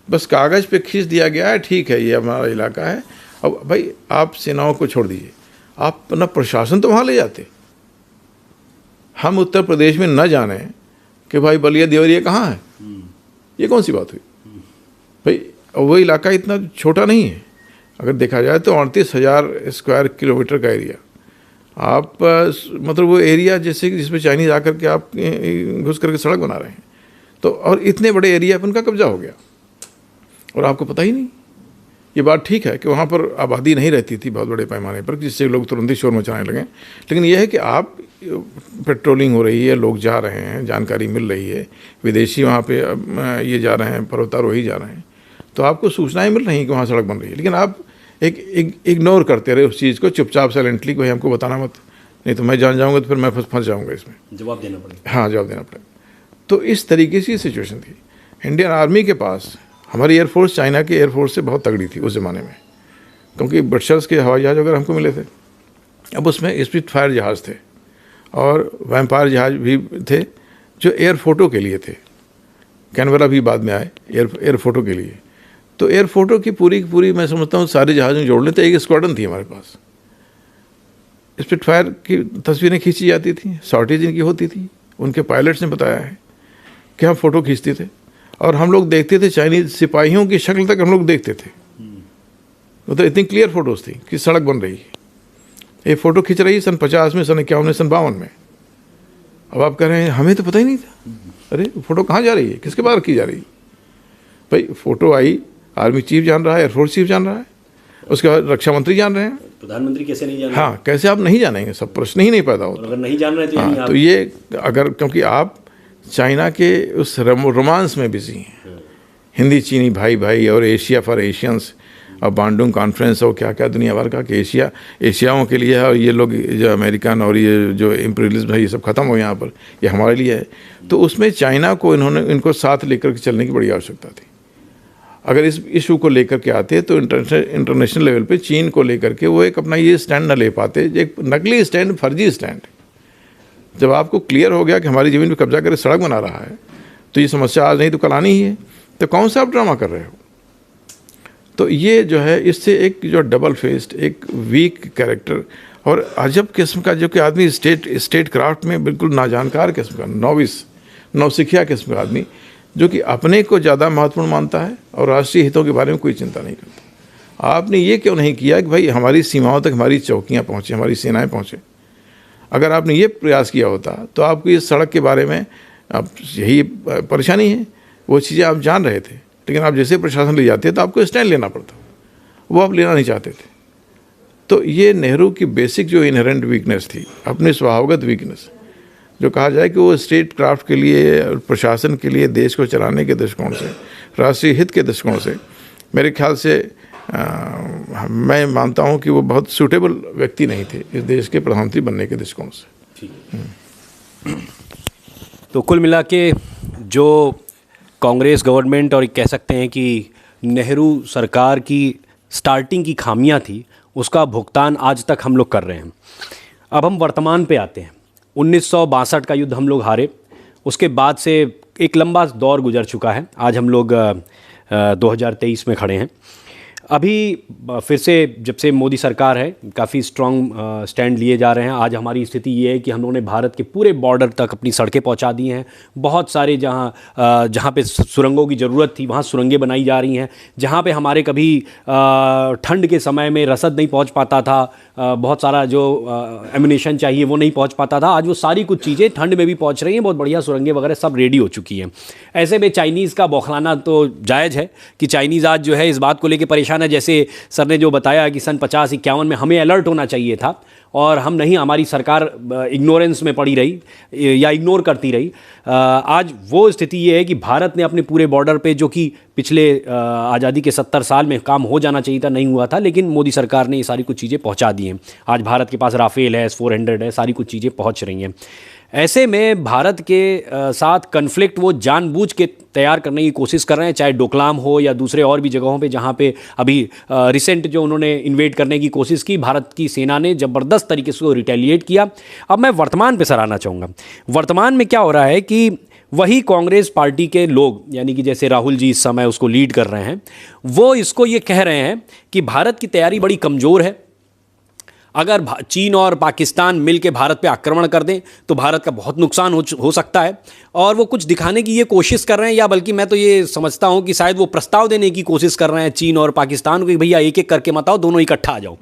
बस कागज़ पे खींच दिया गया है, ठीक है ये हमारा इलाका है। अब भाई आप सेनाओं को छोड़ दीजिए, आप अपना प्रशासन तो वहाँ ले जाते। हम उत्तर प्रदेश में न जाने कि भाई बलिया देवरिया कहाँ है, ये कौन सी बात हुई भाई। वो इलाका इतना छोटा नहीं है, अगर देखा जाए तो 38,000 स्क्वायर किलोमीटर का एरिया। आप मतलब वो एरिया जैसे कि जिसमें चाइनीज आकर के आप घुस करके सड़क बना रहे हैं, तो और इतने बड़े एरिया पर उनका कब्जा हो गया और आपको पता ही नहीं। ये बात ठीक है कि वहाँ पर आबादी नहीं रहती थी बहुत बड़े पैमाने पर, जिससे लोग तुरंत ही शोर मचाने लगे, लेकिन यह है कि आप पेट्रोलिंग हो रही है, लोग जा रहे हैं, जानकारी मिल रही है, विदेशी वहाँ पे ये जा रहे हैं, पर्वतारोही जा रहे हैं, तो आपको सूचनाएं मिल रही हैं कि वहाँ सड़क बन रही है, लेकिन आप एक इग्नोर करते रहे उस चीज़ को, चुपचाप साइलेंटली, कोई हमको बताना मत, नहीं तो मैं जान जाऊँगा तो फिर मैं फंस जाऊँगा इसमें, जवाब देना पड़ेगा। हाँ, जवाब देना पड़ेगा। तो इस तरीके से सिचुएशन थी। इंडियन आर्मी के पास, हमारी एयरफोर्स चाइना के एयरफोर्स से बहुत तगड़ी थी उस ज़माने में, क्योंकि ब्रिटिशर्स के हवाई जहाज़ वगैरह हमको मिले थे। अब उसमें स्पिटफायर जहाज़ थे और वैम्पायर जहाज़ भी थे जो एयर फोटो के लिए थे। कैनबरा भी बाद में आए एयर फोटो के लिए। तो एयर फोटो की पूरी मैं समझता हूँ सारे जहाज़ में जोड़ लेते। एक स्क्वाड्रन थी हमारे पास, स्पिटफायर की तस्वीरें खींची जाती थी, शॉर्टेज इनकी होती थी। उनके पायलट्स ने बताया है कि हम फ़ोटो खींचते थे और हम लोग देखते थे, चाइनीज सिपाहियों की शक्ल तक हम लोग देखते थे। मतलब इतनी क्लियर फोटोज थी कि सड़क बन रही है। ये फ़ोटो खींच रही है सन 50 में, सन 51 में, सन 52 में। अब आप कह रहे हैं हमें तो पता ही नहीं था, अरे फ़ोटो कहाँ जा रही है, किसके बाद रखी जा रही है। भाई फ़ोटो आई, आर्मी चीफ जान रहा है, एयरफोर्स चीफ जान रहा है, उसके बाद रक्षा मंत्री जान रहे हैं, प्रधानमंत्री कैसे नहीं जान। हाँ, कैसे आप नहीं जानेंगे, सब प्रश्न ही नहीं पैदा होता। अगर नहीं जान रहे तो हाँ, तो ये अगर, क्योंकि आप चाइना के उस रोमांस में बिजी हैं, हिंदी चीनी भाई भाई और एशिया फॉर एशियंस और बांडुंग कॉन्फ्रेंस और क्या क्या दुनिया भर का कि एशियाओं के लिए है और ये लोग जो अमेरिकन और ये जो इम्पीरियलिज्म है ये सब खत्म हो यहाँ पर, ये हमारे लिए है। तो उसमें चाइना को इनको साथ लेकर के चलने की बड़ी आवश्यकता थी। अगर इस इशू को लेकर के आते तो इंटरनेशनल लेवल पे चीन को लेकर के वो एक अपना ये स्टैंड न ले पाते, एक नकली स्टैंड, फर्जी स्टैंड। जब आपको क्लियर हो गया कि हमारी ज़मीन पर कब्जा करके सड़क बना रहा है तो ये समस्या आज नहीं तो कल आनी ही है, तो कौन सा आप ड्रामा कर रहे हो। तो ये जो है, इससे एक जो डबल फेस्ड, एक वीक कैरेक्टर और अजब किस्म का, जो कि आदमी स्टेट क्राफ्ट में बिल्कुल नाजानकार किस्म का, नौसिखिया किस्म का आदमी, जो कि अपने को ज़्यादा महत्वपूर्ण मानता है और राष्ट्रीय हितों के बारे में कोई चिंता नहीं करता। आपने ये क्यों नहीं किया कि भाई हमारी सीमाओं तक हमारी चौकियाँ पहुँचे, हमारी सेनाएँ पहुँचे। अगर आपने ये प्रयास किया होता तो आपको इस सड़क के बारे में, अब यही परेशानी है, वो चीज़ें आप जान रहे थे, लेकिन आप जैसे प्रशासन ले जाते तो आपको स्टैंड लेना पड़ता, वो आप लेना नहीं चाहते थे। तो ये नेहरू की बेसिक जो इनहेरेंट वीकनेस थी, अपनी स्वभावगत वीकनेस, जो कहा जाए कि वो स्टेट क्राफ्ट के लिए, प्रशासन के लिए, देश को चलाने के दृष्टिकोण से, राष्ट्रीय हित के दृष्टिकोण से, मेरे ख्याल से मैं मानता हूँ कि वो बहुत सूटेबल व्यक्ति नहीं थे इस देश के प्रधानमंत्री बनने के दृष्टिकोण से। तो कुल मिला के जो कांग्रेस गवर्नमेंट और कह सकते हैं कि नेहरू सरकार की स्टार्टिंग की खामियां थी, उसका भुगतान आज तक हम लोग कर रहे हैं। अब हम वर्तमान पे आते हैं। 1962 का युद्ध हम लोग हारे, उसके बाद से एक लंबा दौर गुजर चुका है। आज हम लोग 2023 में खड़े हैं। अभी फिर से जब से मोदी सरकार है, काफ़ी स्ट्रॉन्ग स्टैंड लिए जा रहे हैं। आज हमारी स्थिति ये है कि हम लोगों ने भारत के पूरे बॉर्डर तक अपनी सड़कें पहुंचा दी हैं। बहुत सारे जहाँ पे सुरंगों की ज़रूरत थी वहाँ सुरंगें बनाई जा रही हैं। जहाँ पे हमारे कभी ठंड के समय में रसद नहीं पहुंच पाता था, बहुत सारा जो एमुनेशन चाहिए वो नहीं पहुंच पाता था, आज वो सारी कुछ चीज़ें ठंड में भी पहुंच रही हैं। बहुत बढ़िया सुरंगें वगैरह सब रेडी हो चुकी हैं। ऐसे में चाइनीज़ का बौखलाना तो जायज़ है कि चाइनीज़ आज जो है इस बात को लेकर परेशान है। जैसे सर ने जो बताया कि सन 50-51 में हमें अलर्ट होना चाहिए था और हम नहीं, हमारी सरकार इग्नोरेंस में पड़ी रही या इग्नोर करती रही। आज वो स्थिति ये है कि भारत ने अपने पूरे बॉर्डर पे, जो कि पिछले आज़ादी के 70 साल में काम हो जाना चाहिए था, नहीं हुआ था, लेकिन मोदी सरकार ने ये सारी कुछ चीज़ें पहुंचा दी हैं। आज भारत के पास राफेल है, S-400 है, सारी कुछ चीज़ें पहुंच रही हैं। ऐसे में भारत के साथ कन्फ्लिक्ट वो जानबूझ के तैयार करने की कोशिश कर रहे हैं, चाहे डोकलाम हो या दूसरे और भी जगहों पे जहाँ पे अभी रिसेंट जो उन्होंने इन्वेड करने की कोशिश की, भारत की सेना ने ज़बरदस्त तरीके से वो रिटेलिएट किया। अब मैं वर्तमान पे सराहना चाहूँगा। वर्तमान में क्या हो रहा है कि वही कांग्रेस पार्टी के लोग, यानी कि जैसे राहुल जी इस समय उसको लीड कर रहे हैं, वो इसको ये कह रहे हैं कि भारत की तैयारी बड़ी कमज़ोर है। अगर चीन और पाकिस्तान मिलकर भारत पे आक्रमण कर दें तो भारत का बहुत नुकसान हो सकता है। और वो कुछ दिखाने की ये कोशिश कर रहे हैं, या बल्कि मैं तो ये समझता हूँ कि शायद वो प्रस्ताव देने की कोशिश कर रहे हैं चीन और पाकिस्तान को कि भैया एक एक करके मत आओ, दोनों इकट्ठा आ जाओ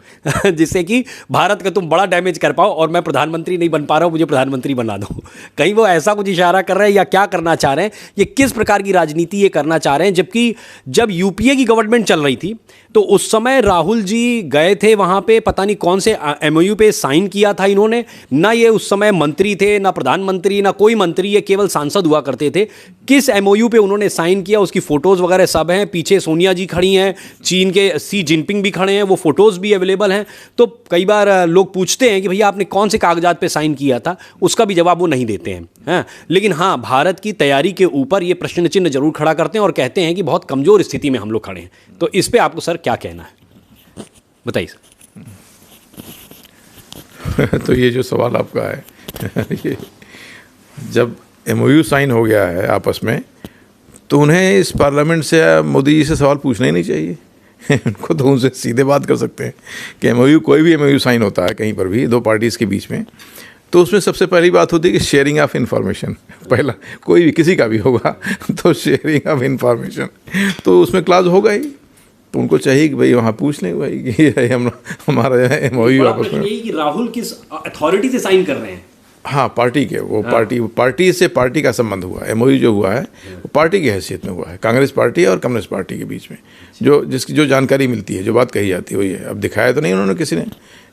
जिससे कि भारत का तुम बड़ा डैमेज कर पाओ और मैं प्रधानमंत्री नहीं बन पा रहा हूँ, मुझे प्रधानमंत्री बना दो। कहीं वो ऐसा कुछ इशारा कर रहे हैं या क्या करना चाह रहे हैं, ये किस प्रकार की राजनीति ये करना चाह रहे हैं। जबकि जब यूपीए की गवर्नमेंट चल रही थी तो उस समय राहुल जी गए थे वहाँ पे, पता नहीं कौन से MOU पे साइन किया था इन्होंने। ना ये उस समय मंत्री थे, ना प्रधानमंत्री, ना कोई मंत्री, ये केवल सांसद हुआ करते थे। किस MOU पे उन्होंने साइन किया, उसकी फ़ोटोज़ वगैरह सब हैं। पीछे सोनिया जी खड़ी हैं, चीन के सी जिनपिंग भी खड़े हैं, वो फ़ोटोज़ भी अवेलेबल हैं। तो कई बार लोग पूछते हैं कि भैया आपने कौन से कागजात पे साइन किया था, उसका भी जवाब वो नहीं देते हैं। लेकिन हाँ, भारत की तैयारी के ऊपर ये प्रश्न चिन्ह जरूर खड़ा करते हैं और कहते हैं कि बहुत कमज़ोर स्थिति में हम लोग खड़े हैं। तो इस पर आपको सर क्या कहना है, बताइए सर। तो ये जो सवाल आपका है ये जब MOU साइन हो गया है आपस में, तो उन्हें इस पार्लियामेंट से मोदी जी से सवाल पूछना ही नहीं चाहिए उनको तो उनसे सीधे बात कर सकते हैं कि MOU, कोई भी MOU साइन होता है कहीं पर भी दो पार्टीज़ के बीच में, तो उसमें सबसे पहली बात होती है कि शेयरिंग ऑफ इंफॉर्मेशन। पहला कोई भी किसी का भी होगा तो शेयरिंग ऑफ इंफॉर्मेशन, तो उसमें क्लाज होगा ही। तो उनको चाहिए कि भाई वहाँ पूछ लें भाई कि हमारा MOU आपस में। यही कि राहुल किस अथॉरिटी से साइन कर रहे हैं? हाँ, पार्टी के, वो पार्टी से पार्टी का संबंध हुआ। MOU जो हुआ है वो पार्टी की हैसियत में हुआ है, कांग्रेस पार्टी और कम्युनिस्ट पार्टी के बीच में जिसकी जो जानकारी मिलती है, जो बात कही जाती है वही है। अब दिखाया तो नहीं उन्होंने किसी ने,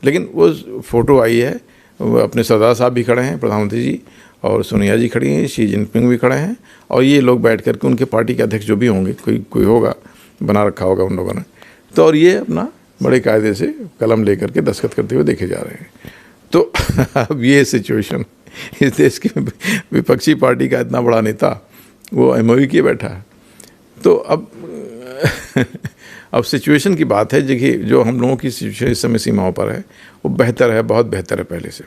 लेकिन वो फ़ोटो आई है। अपने सरदार साहब भी खड़े हैं, प्रधानमंत्री जी, और सोनिया जी खड़ी हैं, शी जिनपिंग भी खड़े हैं, और ये लोग बैठ करके उनके पार्टी के अध्यक्ष जो भी होंगे, कोई होगा, बना रखा होगा उन लोगों ने, तो और ये अपना बड़े कायदे से कलम लेकर के दस्तखत करते हुए देखे जा रहे हैं। तो अब ये सिचुएशन, इस देश की विपक्षी पार्टी का इतना बड़ा नेता वो MOU किए बैठा है। तो अब सिचुएशन की बात है, देखिए जो हम लोगों की सिचुएशन इस समय सीमाओं पर है वो बेहतर है, बहुत बेहतर है पहले से।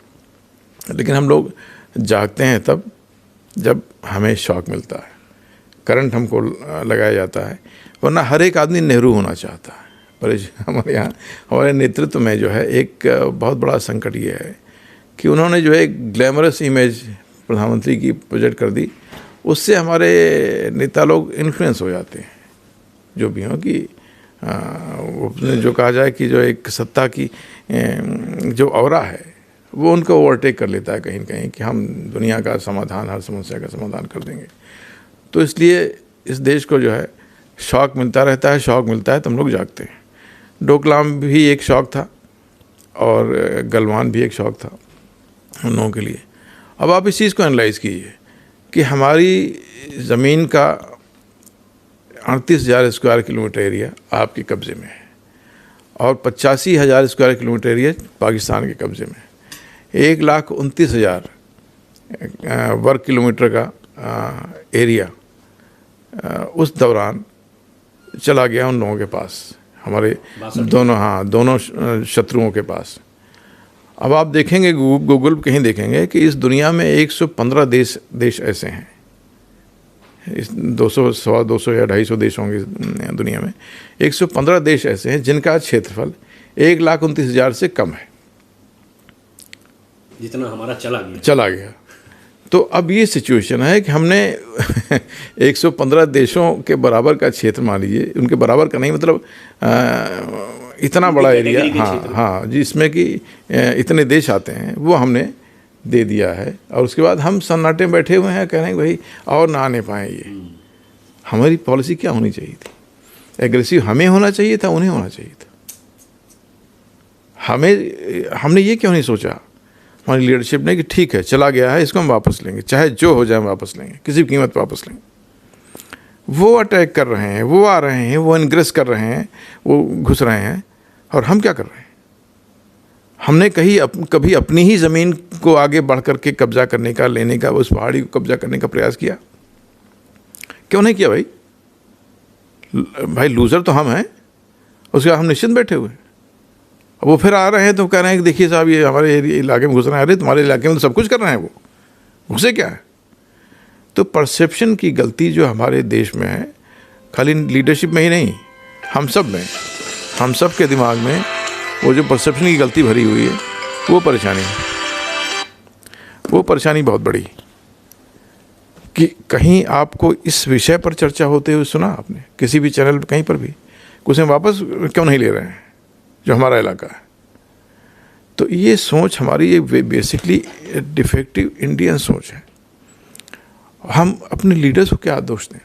लेकिन हम लोग जागते हैं तब जब हमें शॉक मिलता है, करंट हमको लगाया जाता है। वरना हर एक आदमी नेहरू होना चाहता है। पर हमारे यहाँ हमारे नेतृत्व में जो है एक बहुत बड़ा संकट ये है कि उन्होंने जो है एक ग्लैमरस इमेज प्रधानमंत्री की प्रोजेक्ट कर दी। उससे हमारे नेता लोग इन्फ्लुएंस हो जाते हैं, जो भी हों, कि जो कहा जाए कि जो एक सत्ता की जो ऑरा है वो उनको ओवरटेक कर लेता है कहीं न कहीं, कि हम दुनिया का समाधान, हर समस्या का समाधान कर देंगे। तो इसलिए इस देश को जो है शौक मिलता रहता है, शौक मिलता है तो हम लोग जागते हैं। डोकलाम भी एक शौक था और गलवान भी एक शौक था हम लोगों के लिए। अब आप इस चीज़ को एनालाइज़ कीजिए कि हमारी ज़मीन का 38,000 स्क्वायर किलोमीटर एरिया आपके कब्ज़े में है और 85,000 स्क्वायर किलोमीटर एरिया पाकिस्तान के कब्ज़े में है। 1,29,000 वर्ग किलोमीटर का एरिया उस दौरान चला गया उन लोगों के पास, हमारे दोनों शत्रुओं के पास। अब आप देखेंगे गूगल कहीं देखेंगे कि इस दुनिया में 115 देश ऐसे हैं, इस 200 सवा 200 या 250 देश होंगे दुनिया में। 115 देश ऐसे हैं जिनका क्षेत्रफल 1,29,000 से कम है, जितना हमारा चला गया। तो अब ये सिचुएशन है कि हमने 115 देशों के बराबर का क्षेत्र, मान लीजिए, उनके बराबर का नहीं मतलब इतना बड़ा एरिया, हाँ जिसमें कि इतने देश आते हैं, वो हमने दे दिया है। और उसके बाद हम सन्नाटे में बैठे हुए हैं, कह रहे हैं भाई और ना आने पाए। ये हमारी पॉलिसी क्या होनी चाहिए थी? एग्रेसिव हमें होना चाहिए था, उन्हें होना चाहिए था। हमने ये क्यों नहीं सोचा, हमारी लीडरशिप ने, कि ठीक है चला गया है, इसको हम वापस लेंगे, चाहे जो हो जाए हम वापस लेंगे, किसी भी कीमत पर वापस लेंगे। वो अटैक कर रहे हैं, वो आ रहे हैं, वो इनग्रेस कर रहे हैं, वो घुस रहे हैं, और हम क्या कर रहे हैं? हमने कभी अपनी ही ज़मीन को आगे बढ़ करके कब्जा करने का, लेने का, उस पहाड़ी को कब्जा करने का प्रयास किया? क्यों नहीं किया भाई? लूज़र तो हम हैं, उसके बाद हम निश्चिंत बैठे हुए। वो फिर आ रहे हैं तो कह रहे हैं कि देखिए साहब ये हमारे इलाके में घुस रहे हैं। अरे तुम्हारे इलाके में तो सब कुछ कर रहे हैं, वो घुसे क्या है? तो परसेप्शन की गलती जो हमारे देश में है, खाली लीडरशिप में ही नहीं, हम सब में, हम सब के दिमाग में वो जो परसेप्शन की गलती भरी हुई है, वो परेशानी बहुत बड़ी। कि कहीं आपको इस विषय पर चर्चा होते हुए सुना आपने किसी भी चैनल पर, कहीं पर भी, उसे वापस क्यों नहीं ले रहे हैं जो हमारा इलाका है? तो ये सोच हमारी ये बेसिकली डिफेक्टिव इंडियन सोच है। हम अपने लीडर्स को क्या दोष दें,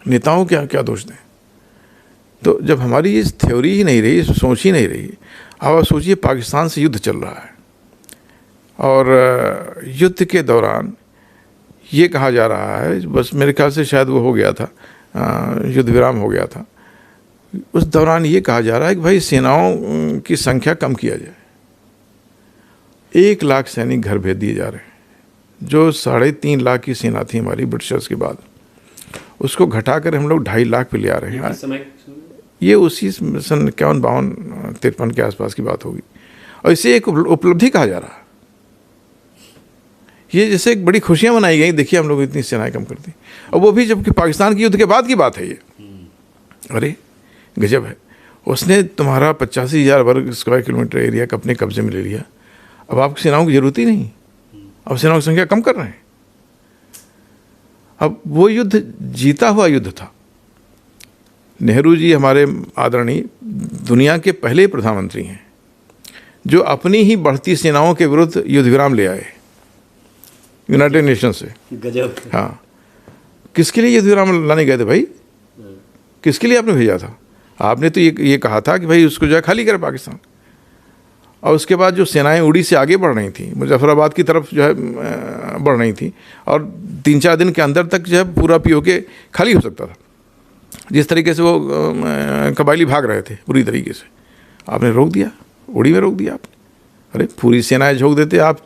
नेताओं को क्या दोष दें? तो जब हमारी ये थ्योरी ही नहीं रही, सोच ही नहीं रही, अब आप सोचिए पाकिस्तान से युद्ध चल रहा है, और युद्ध के दौरान ये कहा जा रहा है, बस मेरे ख्याल से शायद वो हो गया था, युद्ध विराम हो गया था, उस दौरान ये कहा जा रहा है कि भाई सेनाओं की संख्या कम किया जाए। 1 लाख सैनिक घर भेज दिए जा रहे हैं, जो 3.5 लाख की सेना थी हमारी ब्रिटिशर्स के बाद, उसको घटाकर हम लोग 2.5 लाख पे ले आ रहे हैं। ये उसी सन 51, 52, 53 के आसपास की बात होगी। और इसे एक उपलब्धि कहा जा रहा है। ये जैसे एक बड़ी खुशियां मनाई गई, देखिए हम लोग इतनी सेनाएं कम कर दी, और वो भी जबकि पाकिस्तान के युद्ध के बाद की बात है ये। अरे गजब है, उसने तुम्हारा 85,000 वर्ग स्क्वायर किलोमीटर एरिया अपने कब्जे में ले लिया। अब आपकी सेनाओं की जरूरत ही नहीं, अब सेनाओं की संख्या कम कर रहे हैं। अब वो युद्ध जीता हुआ युद्ध था। नेहरू जी हमारे आदरणीय दुनिया के पहले प्रधानमंत्री हैं जो अपनी ही बढ़ती सेनाओं के विरुद्ध युद्ध विराम ले आए यूनाइटेड नेशन से। गजब। हाँ, किसके लिए युद्ध विराम लाने गए थे भाई? किसके लिए आपने भेजा था? आपने तो ये कहा था कि भाई उसको जो है खाली करे पाकिस्तान। और उसके बाद जो सेनाएं उड़ी से आगे बढ़ रही थी, मुजफ्फराबाद की तरफ जो है बढ़ रही थी, और 3-4 दिन के अंदर तक जो है पूरा पीओके खाली हो सकता था। जिस तरीके से वो कबायली भाग रहे थे पूरी तरीके से, आपने रोक दिया, उड़ी में रोक दिया आपने। अरे पूरी सेनाएं झोंक देते आप।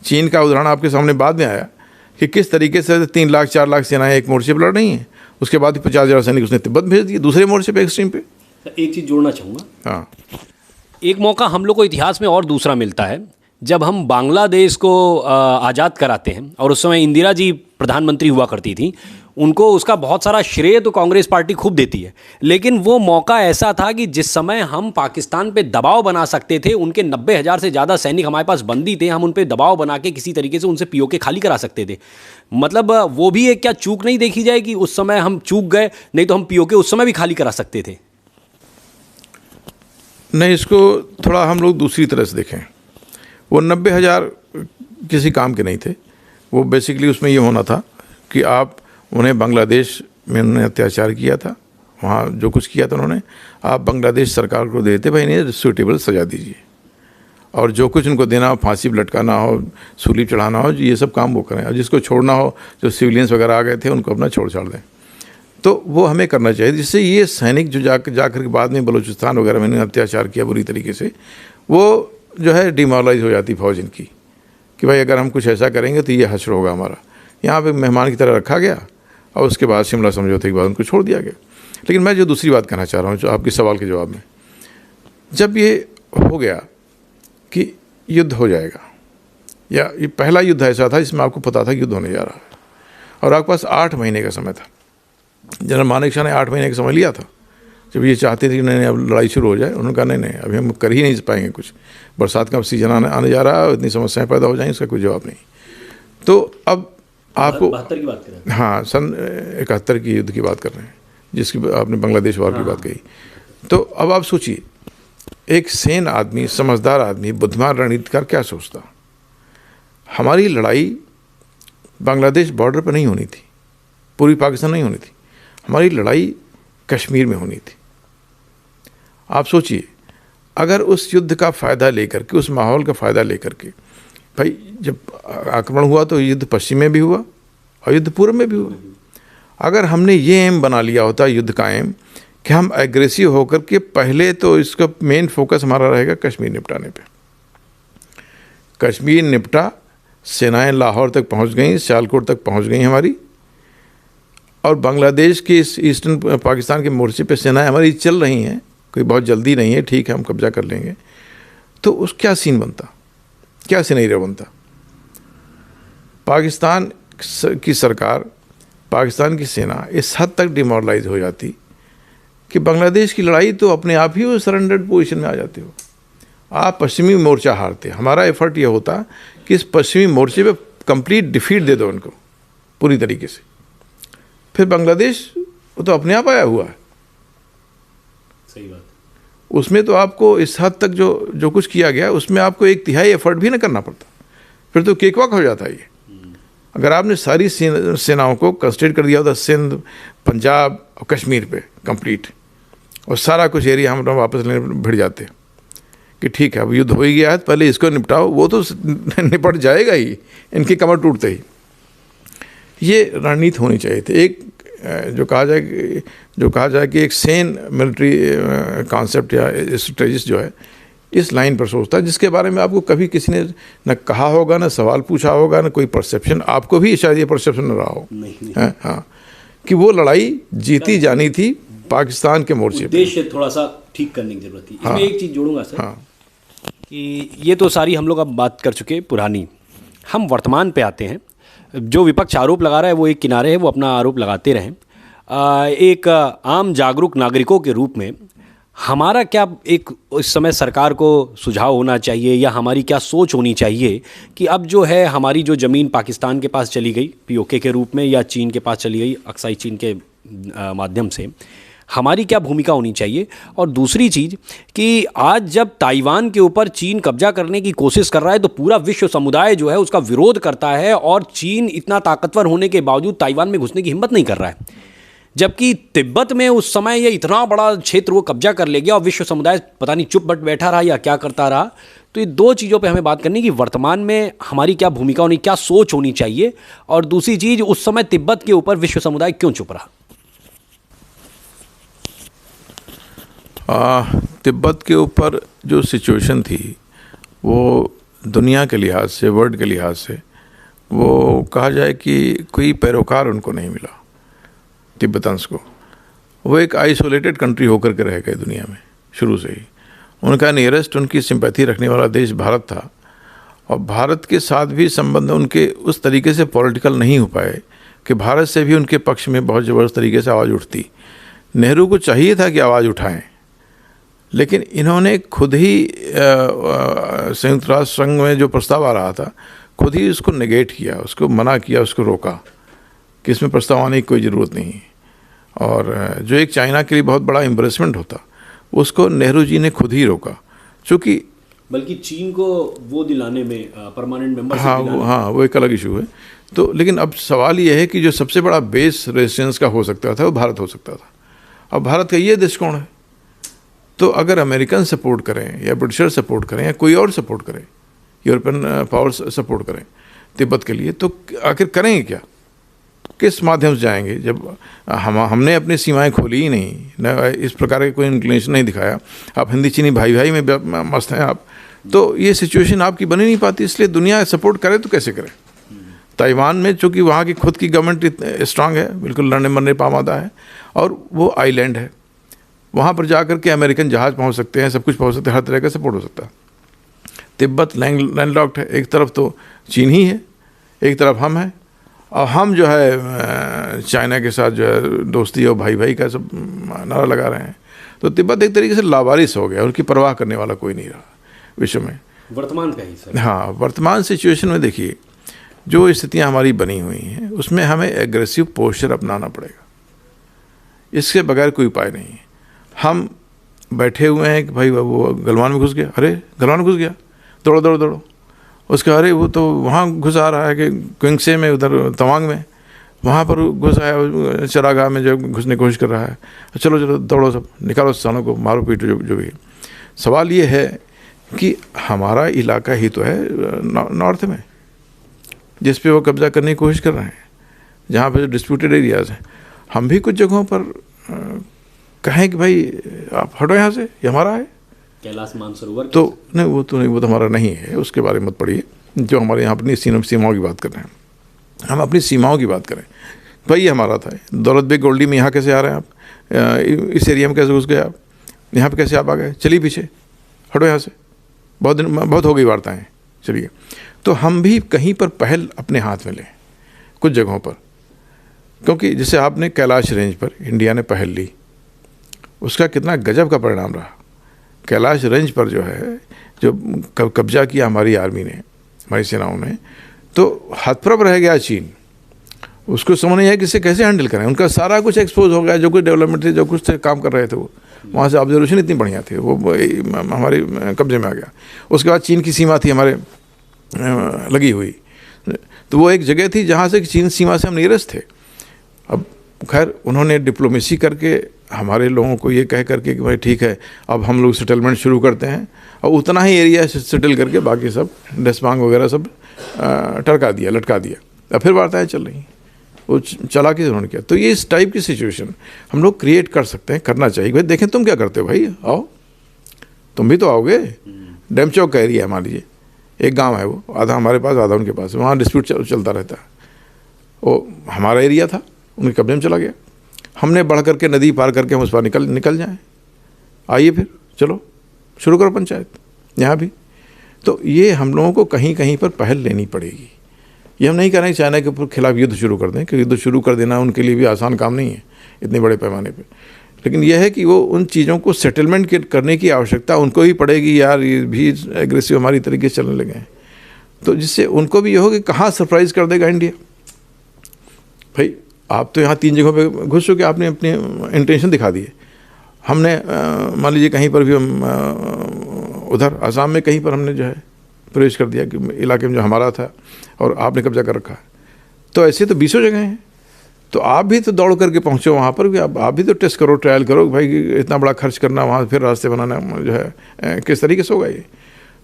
चीन का उदाहरण आपके सामने बाद में आया कि किस तरीके से 3 लाख 4 लाख सेनाएं एक मोर्चे पर लड़ रही हैं। उसके बाद 50,000 सैनिक उसने तिब्बत भेज दिए दूसरे मोर्चे पे, एक्सट्रीम पे। एक चीज़ जोड़ना चाहूँगा। हाँ, एक मौका हम लोग को इतिहास में और दूसरा मिलता है जब हम बांग्लादेश को आज़ाद कराते हैं, और उस समय इंदिरा जी प्रधानमंत्री हुआ करती थी। उनको उसका बहुत सारा श्रेय तो कांग्रेस पार्टी खूब देती है, लेकिन वो मौका ऐसा था कि जिस समय हम पाकिस्तान पे दबाव बना सकते थे, उनके 90,000 से ज़्यादा सैनिक हमारे पास बंदी थे, हम उन पे दबाव बना के किसी तरीके से उनसे पीओके खाली करा सकते थे। मतलब वो भी एक क्या चूक नहीं देखी जाए कि उस समय हम चूक गए, नहीं तो हम पीओके उस समय भी खाली करा सकते थे। नहीं, इसको थोड़ा हम लोग दूसरी तरह से देखें। वो 90,000 किसी काम के नहीं थे। वो बेसिकली उसमें ये होना था कि आप उन्हें बांग्लादेश में उन्होंने अत्याचार किया था, वहाँ जो कुछ किया था उन्होंने, आप बांग्लादेश सरकार को देते भाई इन्हें सूटेबल सजा दीजिए, और जो कुछ उनको देना हो, फांसी पर लटकाना हो, सूली चढ़ाना हो, ये सब काम वो करें, और जिसको छोड़ना हो, जो सिविलियंस वगैरह आ गए थे उनको अपना छोड़ छाड़ दें। तो वो हमें करना चाहिए, जिससे ये सैनिक जो जाकर के बाद में बलूचिस्तान वगैरह में अत्याचार किया बुरी तरीके से, वो जो है डिमोरलाइज हो जाती फौज इनकी, कि भाई अगर हम कुछ ऐसा करेंगे तो ये हश्र होगा हमारा। यहाँ पे मेहमान की तरह रखा गया, और उसके बाद शिमला समझौते के बाद उनको छोड़ दिया गया। लेकिन मैं जो दूसरी बात कहना चाह रहा हूँ, जो आपके सवाल के जवाब में, जब ये हो गया कि युद्ध हो जाएगा, या ये पहला युद्ध ऐसा था जिसमें आपको पता था कि युद्ध होने जा रहा है, और आपके पास 8 महीने का समय था। जनरल मानेकशॉ ने 8 महीने का समय लिया था। जब ये चाहते थे कि नहीं अब लड़ाई शुरू हो जाए, उन्होंने कहा नहीं अभी हम कर ही नहीं पाएंगे कुछ, बरसात का सीजन आने जा रहा है, इतनी समस्याएं पैदा हो जाएंगी, इसका कोई जवाब नहीं। तो अब आपको 72 की बात करें, हाँ, सन 71 की युद्ध की बात कर रहे हैं, जिसकी आपने बांग्लादेश वार की बात कही। तो अब आप सोचिए, एक सेन आदमी, समझदार आदमी, बुद्धिमान रणनीतिकार क्या सोचता। हमारी लड़ाई बांग्लादेश बॉर्डर पर नहीं होनी थी, पूर्वी पाकिस्तान नहीं होनी थी, हमारी लड़ाई कश्मीर में होनी थी। आप सोचिए, अगर उस युद्ध का फ़ायदा लेकर के, उस माहौल का फ़ायदा लेकर के, भाई जब आक्रमण हुआ तो युद्ध पश्चिम में भी हुआ और युद्ध पूर्व में भी हुआ। अगर हमने ये एम बना लिया होता युद्ध का एम कि हम एग्रेसिव होकर के पहले तो इसका मेन फोकस हमारा रहेगा कश्मीर निपटाने पे, कश्मीर निपटा, सेनाएं लाहौर तक पहुंच गई, सियालकोट तक पहुंच गई हमारी, और बांग्लादेश के इस ईस्टर्न पाकिस्तान के मोर्चे पे सेनाएं हमारी चल रही हैं, कोई बहुत जल्दी नहीं है, ठीक है हम कब्जा कर लेंगे, तो उस क्या सीन बनता, क्या सिनेरियो बनता। पाकिस्तान की सरकार, पाकिस्तान की सेना इस हद तक डिमोरलाइज हो जाती कि बांग्लादेश की लड़ाई तो अपने आप ही वो सरेंडर्ड पोजीशन में आ जाते हो। आप पश्चिमी मोर्चा हारते, हमारा एफर्ट ये होता कि इस पश्चिमी मोर्चे पे कंप्लीट डिफीट दे दो उनको पूरी तरीके से, फिर बांग्लादेश वो तो अपने आप आया हुआ है। सही बात। उसमें तो आपको इस हद तक जो कुछ किया गया उसमें आपको 1/3 एफर्ट भी ना करना पड़ता, फिर तो केकवाक हो जाता है ये। अगर आपने सारी सेनाओं को कंसंट्रेट कर दिया होता सिंध, पंजाब और कश्मीर पे कंप्लीट, और सारा कुछ एरिया हम वापस लेने भिड़ जाते कि ठीक है अब युद्ध हो ही गया है, पहले इसको निपटाओ, वो तो निपट जाएगा ही इनकी कमर टूटते ही। ये रणनीति होनी चाहिए थी। एक जो कहा जाए कि एक सेन मिलिट्री कॉन्सेप्ट या स्ट्रेटजिस्ट जो है इस लाइन पर सोचता है, जिसके बारे में आपको कभी किसी ने न कहा होगा, न सवाल पूछा होगा, न कोई परसेप्शन, आपको भी शायद ये परसेप्शन न रहा हो नहीं। हाँ, कि वो लड़ाई जीती जानी थी पाकिस्तान के मोर्चे पे। उद्देश्य थोड़ा सा ठीक करने की जरूरत थी। हाँ, इसमें एक चीज़ जोड़ूंगा सर, हाँ, कि ये तो सारी हम लोग अब बात कर चुके पुरानी, हम वर्तमान पे आते हैं। जो विपक्ष आरोप लगा रहा है वो एक किनारे है, वो अपना आरोप लगाते रहें। एक आम जागरूक नागरिकों के रूप में हमारा क्या एक इस समय सरकार को सुझाव होना चाहिए, या हमारी क्या सोच होनी चाहिए कि अब जो है हमारी जो ज़मीन पाकिस्तान के पास चली गई पीओके के रूप में, या चीन के पास चली गई अक्साई चीन के माध्यम से, हमारी क्या भूमिका होनी चाहिए। और दूसरी चीज़ कि आज जब ताइवान के ऊपर चीन कब्जा करने की कोशिश कर रहा है तो पूरा विश्व समुदाय जो है उसका विरोध करता है, और चीन इतना ताकतवर होने के बावजूद ताइवान में घुसने की हिम्मत नहीं कर रहा है, जबकि तिब्बत में उस समय ये इतना बड़ा क्षेत्र वो कब्जा कर ले गया और विश्व समुदाय पता नहीं चुप बट बैठा रहा या क्या करता रहा। तो ये दो चीज़ों पे हमें बात करनी कि वर्तमान में हमारी क्या भूमिका होनी, क्या सोच होनी चाहिए, और दूसरी चीज़ उस समय तिब्बत के ऊपर विश्व समुदाय क्यों चुप रहा। तिब्बत के ऊपर जो सिचुएशन थी वो दुनिया के लिहाज से, वर्ल्ड के लिहाज से, वो कहा जाए कि कोई पैरोकार उनको नहीं मिला तिब्बतन्स को। वो एक आइसोलेटेड कंट्री होकर के रह गए दुनिया में शुरू से ही। उनका नियरेस्ट, उनकी सिंपैथी रखने वाला देश भारत था, और भारत के साथ भी संबंध उनके उस तरीके से पॉलिटिकल नहीं हो पाए कि भारत से भी उनके पक्ष में बहुत ज़बरदस्त तरीके से आवाज़ उठती। नेहरू को चाहिए था कि आवाज़ उठाएं, लेकिन इन्होंने खुद ही संयुक्त राष्ट्र संघ में जो प्रस्ताव आ रहा था खुद ही उसको नेगेट किया, उसको मना किया, उसको रोका कि इसमें प्रस्ताव आने की कोई ज़रूरत नहीं है। और जो एक चाइना के लिए बहुत बड़ा एम्बरेसमेंट होता उसको नेहरू जी ने खुद ही रोका, चूँकि बल्कि चीन को वो दिलाने में परमानेंट मेंबर, हाँ, वो एक अलग इशू है। तो लेकिन अब सवाल ये है कि जो सबसे बड़ा बेस रेजिस्टेंस का हो सकता था वो भारत हो सकता था। अब भारत का ये दृष्टिकोण है, तो अगर अमेरिकन सपोर्ट करें या ब्रिटिशर सपोर्ट करें या कोई और सपोर्ट करें, यूरोपियन पावर्स सपोर्ट करें तिब्बत के लिए, तो आखिर करेंगे क्या, किस माध्यम से जाएंगे, जब हमने अपनी सीमाएं खोली ही नहीं, न इस प्रकार का कोई इंक्लिनेशन नहीं दिखाया। आप हिंदी चीनी भाई भाई में मस्त हैं आप, तो ये सिचुएशन आपकी बन ही नहीं पाती। इसलिए दुनिया सपोर्ट करे तो कैसे करे। ताइवान में चूँकि वहाँ की खुद की गवर्नमेंट स्ट्रांग है, बिल्कुल लड़ने मरने पर आमादा है, और वो आइलैंड है, वहाँ पर जा कर के अमेरिकन जहाज़ पहुँच सकते हैं, सब कुछ पहुँच सकते हैं, हर तरह का सपोर्ट हो सकता है। तिब्बत लैंडलॉक्ड है, एक तरफ तो चीन ही है, एक तरफ हम हैं, और हम जो है चाइना के साथ जो है दोस्ती और भाई भाई का सब नारा लगा रहे हैं। तो तिब्बत एक तरीके से लावारिस हो गया, उनकी परवाह करने वाला कोई नहीं रहा विश्व में। वर्तमान का ही सर। हाँ, वर्तमान सिचुएशन में देखिए जो स्थितियाँ हमारी बनी हुई हैं उसमें हमें एग्रेसिव पोस्चर अपनाना पड़ेगा, इसके बगैर कोई उपाय नहीं है। हम बैठे हुए हैं कि भाई वो गलवान में घुस गया, अरे गलवान में घुस गया, दौड़ो दौड़ो दौड़ो, उसका अरे वो तो वहाँ घुस आ रहा है कि क्विंगसे में, उधर तवांग में, वहाँ पर घुस आया, चरागाह में जो घुसने की कोशिश कर रहा है, चलो चलो दौड़ो, सब निकालो स्थानों को, मारो पीटो जो भी। सवाल ये है कि हमारा इलाका ही तो है नॉर्थ में जिस पे वो कब्जा करने की कोशिश कर रहे हैं, जहाँ पर जो डिस्प्यूटेड एरियाज़ हैं। हम भी कुछ जगहों पर कहें कि भाई आप हटो यहाँ से, ये हमारा है। कैलाश मानसरोवर तो नहीं, वो तो नहीं, वो तो हमारा नहीं है, उसके बारे में मत पढ़िए। जो हमारे यहाँ अपनी सीमाओं की बात कर रहे हैं, हम अपनी सीमाओं की बात करें, भाई ये हमारा था। दौलत बेग गोल्डी में यहाँ कैसे आ रहे हैं आप, इस एरिया में कैसे घुस गए आप, यहाँ पे कैसे आप आ गए, चलिए पीछे हटो यहाँ से, बहुत हो गई वार्ताएँ, चलिए। तो हम भी कहीं पर पहल अपने हाथ में लें कुछ जगहों पर, क्योंकि जैसे आपने कैलाश रेंज पर इंडिया ने पहल ली, उसका कितना गजब का परिणाम रहा। कैलाश रेंज पर जो है जो कब्जा किया हमारी आर्मी ने, हमारी सेनाओं ने, तो हतप्रभ रह गया चीन। उसको समझ नहीं है कि इसे कैसे हैंडल करें। उनका सारा कुछ एक्सपोज हो गया, जो कुछ डेवलपमेंट थे, जो कुछ थे, काम कर रहे थे, वो वहाँ से ऑब्जर्वेशन इतनी बढ़िया थी, वो हमारे कब्जे में आ गया। उसके बाद चीन की सीमा थी हमारे लगी हुई, तो वो एक जगह थी जहाँ से चीन सीमा से हम नियरेस्ट थे। अब खैर उन्होंने डिप्लोमेसी करके हमारे लोगों को ये कह करके कि भाई ठीक है, अब हम लोग सेटलमेंट शुरू करते हैं, और उतना ही एरिया सेटल करके बाकी सब डेस्पांग वगैरह सब टरका दिया, लटका दिया। अब फिर वार्ताएँ चल रही, वो चला के उन्होंने किया। तो ये इस टाइप की सिचुएशन हम लोग क्रिएट कर सकते हैं, करना चाहिए। भाई देखें तुम क्या करते हो, भाई आओ, तुम भी तो आओगे। डेमचौक का एरिया है, मान लीजिए एक गांव है, वो आधा हमारे पास आधा उनके पास, वहाँ डिस्प्यूट चलता रहता है। वो हमारा एरिया था, उनके कब्जे में चला गया। हमने बढ़ करके नदी पार करके हम उस पार निकल जाएं, आइए फिर चलो शुरू करो पंचायत यहाँ भी। तो ये हम लोगों को कहीं कहीं पर पहल लेनी पड़ेगी। ये हम नहीं कह रहे हैं चाइना के खिलाफ युद्ध शुरू कर दें, क्योंकि युद्ध शुरू कर देना उनके लिए भी आसान काम नहीं है इतने बड़े पैमाने पर। लेकिन यह है कि वो उन चीज़ों को सेटलमेंट करने की आवश्यकता उनको ही पड़ेगी। यार ये भी एग्रेसिव हमारी तरीके से चलने लगे हैं, तो जिससे उनको भी ये हो कि कहाँ सरप्राइज़ कर देगा इंडिया। भाई आप तो यहाँ 3 जगहों पे घुस चुके, आपने अपने इंटेंशन दिखा दिए। हमने मान लीजिए कहीं पर भी हम उधर आसाम में कहीं पर हमने जो है प्रवेश कर दिया कि इलाके में जो हमारा था, और आपने कब्जा कर रखा है। तो ऐसे तो 20 जगह हैं, तो आप भी तो दौड़ करके पहुँचो वहाँ पर भी, आप भी तो टेस्ट करो, ट्रायल करो भाई, इतना बड़ा खर्च करना वहाँ, फिर रास्ते बनाना जो है किस तरीके से होगा ये।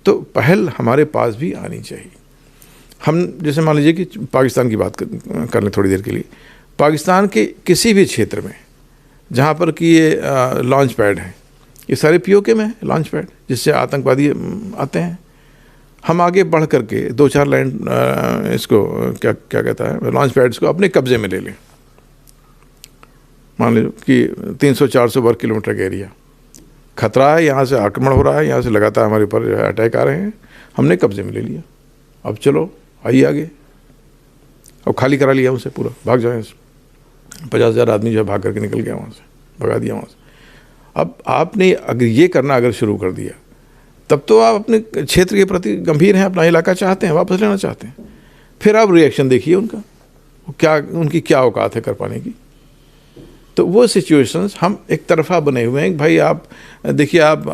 तो पहल हमारे पास भी आनी चाहिए। हम जैसे मान लीजिए कि पाकिस्तान की बात कर लें थोड़ी देर के लिए। पाकिस्तान के किसी भी क्षेत्र में जहाँ पर कि ये लॉन्च पैड हैं, ये सारे पीओके में लॉन्च पैड, जिससे आतंकवादी आते हैं। हम आगे बढ़ करके 2-4 लैंड इसको क्या कहता है लॉन्च पैड्स को अपने कब्जे में ले लें। मान लीजिए कि 300-400 वर्ग किलोमीटर का एरिया, खतरा है, यहाँ से आक्रमण हो रहा है, यहाँ से लगातार हमारे ऊपर अटैक आ रहे हैं, हमने कब्जे में ले लिया। अब चलो आइए आगे, अब खाली करा लिया उनसे पूरा, भाग जाए। 50,000 आदमी जो है भाग करके निकल गया वहाँ से, भगा दिया वहाँ से। अब आपने अगर ये करना अगर शुरू कर दिया, तब तो आप अपने क्षेत्र के प्रति गंभीर हैं, अपना इलाका चाहते हैं, वापस लेना चाहते हैं। फिर आप रिएक्शन देखिए उनका, क्या उनकी क्या औकात है कर पाने की। तो वो सिचुएशंस हम एक तरफा बने हुए हैं कि भाई आप देखिए, आप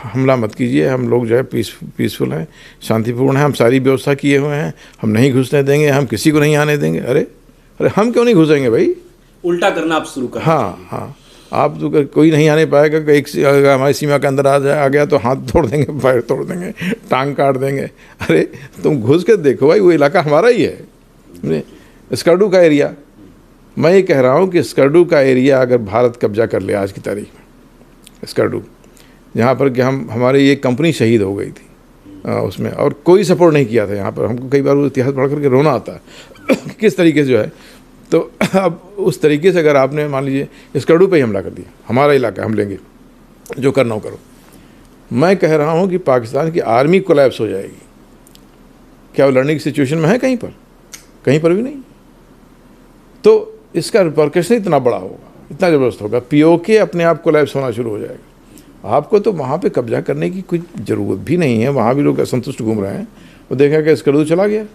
हमला मत कीजिए, हम लोग जो है पीसफुल हैं, शांतिपूर्ण हैं, हम सारी व्यवस्था किए हुए हैं, हम नहीं घुसने देंगे, हम किसी को नहीं आने देंगे। अरे हम क्यों नहीं घुसेंगे भाई? उल्टा करना आप शुरू कर। हाँ, आप तो कोई नहीं आने पाएगा। एक अगर हमारी सीमा के अंदर आ गया तो हाथ तोड़ देंगे, पैर तोड़ देंगे, टांग काट देंगे। अरे तुम घुस के देखो भाई, वो इलाका हमारा ही है। स्कर्डू का एरिया, मैं ये कह रहा हूँ कि स्कर्डू का एरिया अगर भारत कब्जा कर ले आज की तारीख में, स्कर्डू जहाँ पर कि हमारी एक कंपनी शहीद हो गई थी उसमें, और कोई सपोर्ट नहीं किया था यहाँ पर। हमको कई बार वो इतिहास पढ़ करके रोना आता है किस तरीके से जो है, तो अब उस तरीके से अगर आपने मान लीजिए स्कर्दू पे ही हमला कर दिया, हमारा इलाका हम लेंगे, जो करना हो करो, मैं कह रहा हूँ कि पाकिस्तान की आर्मी कोलैप्स हो जाएगी। क्या वो लड़ने की सिचुएशन में है? कहीं पर भी नहीं। तो इसका रिपरकशन इतना बड़ा होगा, इतना ज़बरदस्त होगा, पीओके अपने आप कोलैप्स होना शुरू हो जाएगा। आपको तो वहाँ पे कब्जा करने की कोई ज़रूरत भी नहीं है, वहाँ भी लोग असंतुष्ट घूम रहे हैं। वो देखा कि स्कर्दू चला गया,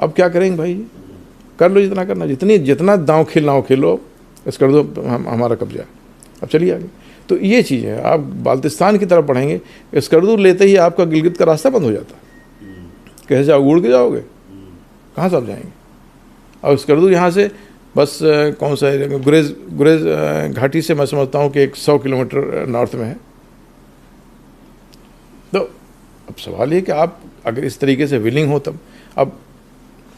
अब क्या करेंगे भाई? कर लो जितना करना, जितना दांव खेलना हो खेलो, स्कर्दू हमारा कब्जा, अब चलिए आगे। तो ये चीज़ है, आप बाल्टिस्तान की तरफ बढ़ेंगे, स्कर्दू लेते ही आपका गिलगित का रास्ता बंद हो जाता है। कैसे जाओ? उड़ के जाओगे? कहाँ से आप जाएंगे? और स्कर्दू यहाँ से बस कौन सा है, गुरेज घाटी से मैं समझता हूँ कि 100 किलोमीटर नॉर्थ में है। तो अब सवाल ये कि आप अगर इस तरीके से विलिंग हो, तब अब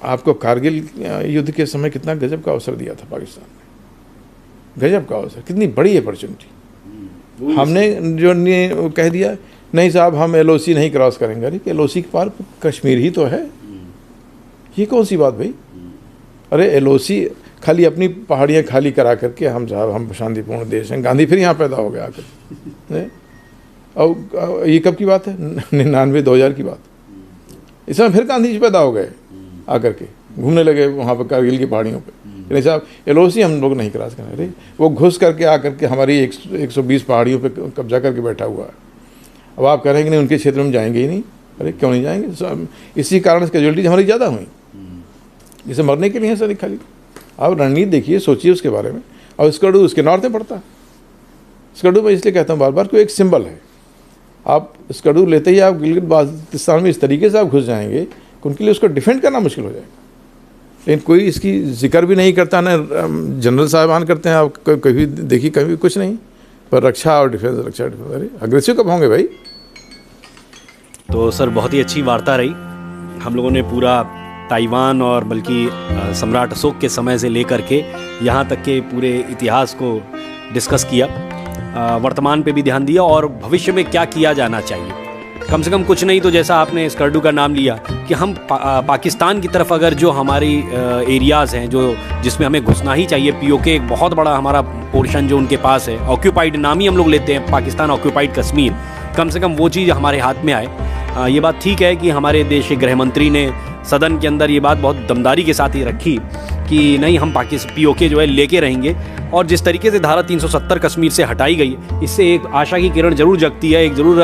आपको कारगिल युद्ध के समय कितना गजब का अवसर दिया था पाकिस्तान ने, गजब का अवसर, कितनी बड़ी अपॉर्चुनिटी। हमने जो कह दिया नहीं साहब हम LOC नहीं क्रॉस करेंगे। अरे LOC के पार कश्मीर ही तो है, ये कौन सी बात भाई? अरे LOC खाली अपनी पहाड़ियाँ खाली करा करके हम साहब हम शांतिपूर्ण देश हैं, गांधी फिर यहाँ पैदा हो गया आकर। और ये कब की बात है? 99-2000 की बात। इस समय फिर गांधी जी पैदा हो गए आकर के, घूमने लगे वहाँ पर कारगिल की पहाड़ियों पे। नहीं साहब LOC हम लोग नहीं क्रॉस करें। अरे वो घुस करके आकर के हमारी 120 पहाड़ियों पे कब्जा करके बैठा हुआ है। अब आप कह रहे हैं कि नहीं उनके क्षेत्र में जाएंगे ही नहीं। अरे क्यों नहीं जाएंगे? इसी कारण से कैजुअलिटीज हमारी ज़्यादा हुई, जिसे मरने के लिए है सर खाली। आप रणनीति देखिए, सोचिए उसके बारे में। और स्कर्दू उसके नॉर्थ में पड़ता है। स्कर्दू मैं इसलिए कहता हूँ बार बार कि एक सिंबल है। आप स्कर्दू लेते ही आप गिलगित बाल्टिस्तान में इस तरीके से आप घुस जाएंगे कि उनके लिए उसको डिफेंड करना मुश्किल हो जाएगा। लेकिन कोई इसकी जिक्र भी नहीं करता, ना जनरल साहबान करते हैं। आप कभी देखिए, कभी कुछ नहीं, पर रक्षा और डिफेंस, रक्षा डिफेंस। अरे अग्रेसिव कब होंगे भाई? तो सर बहुत ही अच्छी वार्ता रही। हम लोगों ने पूरा ताइवान और बल्कि सम्राट अशोक के समय से लेकर के यहाँ तक के पूरे इतिहास को डिस्कस किया, वर्तमान पे भी ध्यान दिया और भविष्य में क्या किया जाना चाहिए। कम से कम कुछ नहीं तो जैसा आपने स्कर्दू का नाम लिया कि हम पाकिस्तान की तरफ अगर जो हमारी एरियाज़ हैं जो जिसमें हमें घुसना ही चाहिए, POK एक बहुत बड़ा हमारा पोर्शन जो उनके पास है, ऑक्यूपाइड नाम ही हम लोग लेते हैं, पाकिस्तान ऑक्यूपाइड कश्मीर, कम से कम वो चीज़ हमारे हाथ में आए। ये बात ठीक है कि हमारे देश के गृह मंत्री ने सदन के अंदर ये बात बहुत दमदारी के साथ ही रखी कि नहीं हम POK जो है लेके रहेंगे। और जिस तरीके से धारा 370 कश्मीर से हटाई गई, इससे एक आशा की किरण जरूर जगती है, एक ज़रूर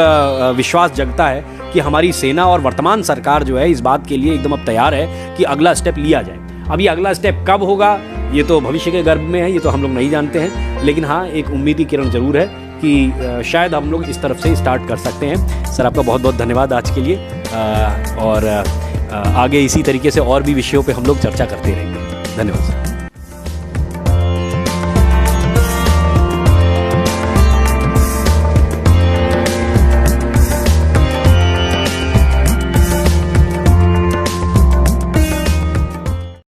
विश्वास जगता है कि हमारी सेना और वर्तमान सरकार जो है इस बात के लिए एकदम अब तैयार है कि अगला स्टेप लिया जाए। अब ये अगला स्टेप कब होगा ये तो भविष्य के गर्भ में है, ये तो हम लोग नहीं जानते हैं। लेकिन हाँ, एक उम्मीद की किरण जरूर है कि शायद हम लोग इस तरफ से स्टार्ट कर सकते हैं। सर आपका बहुत बहुत धन्यवाद आज के लिए, और आगे इसी तरीके से और भी विषयों पे हम लोग चर्चा करते रहेंगे। धन्यवाद सर।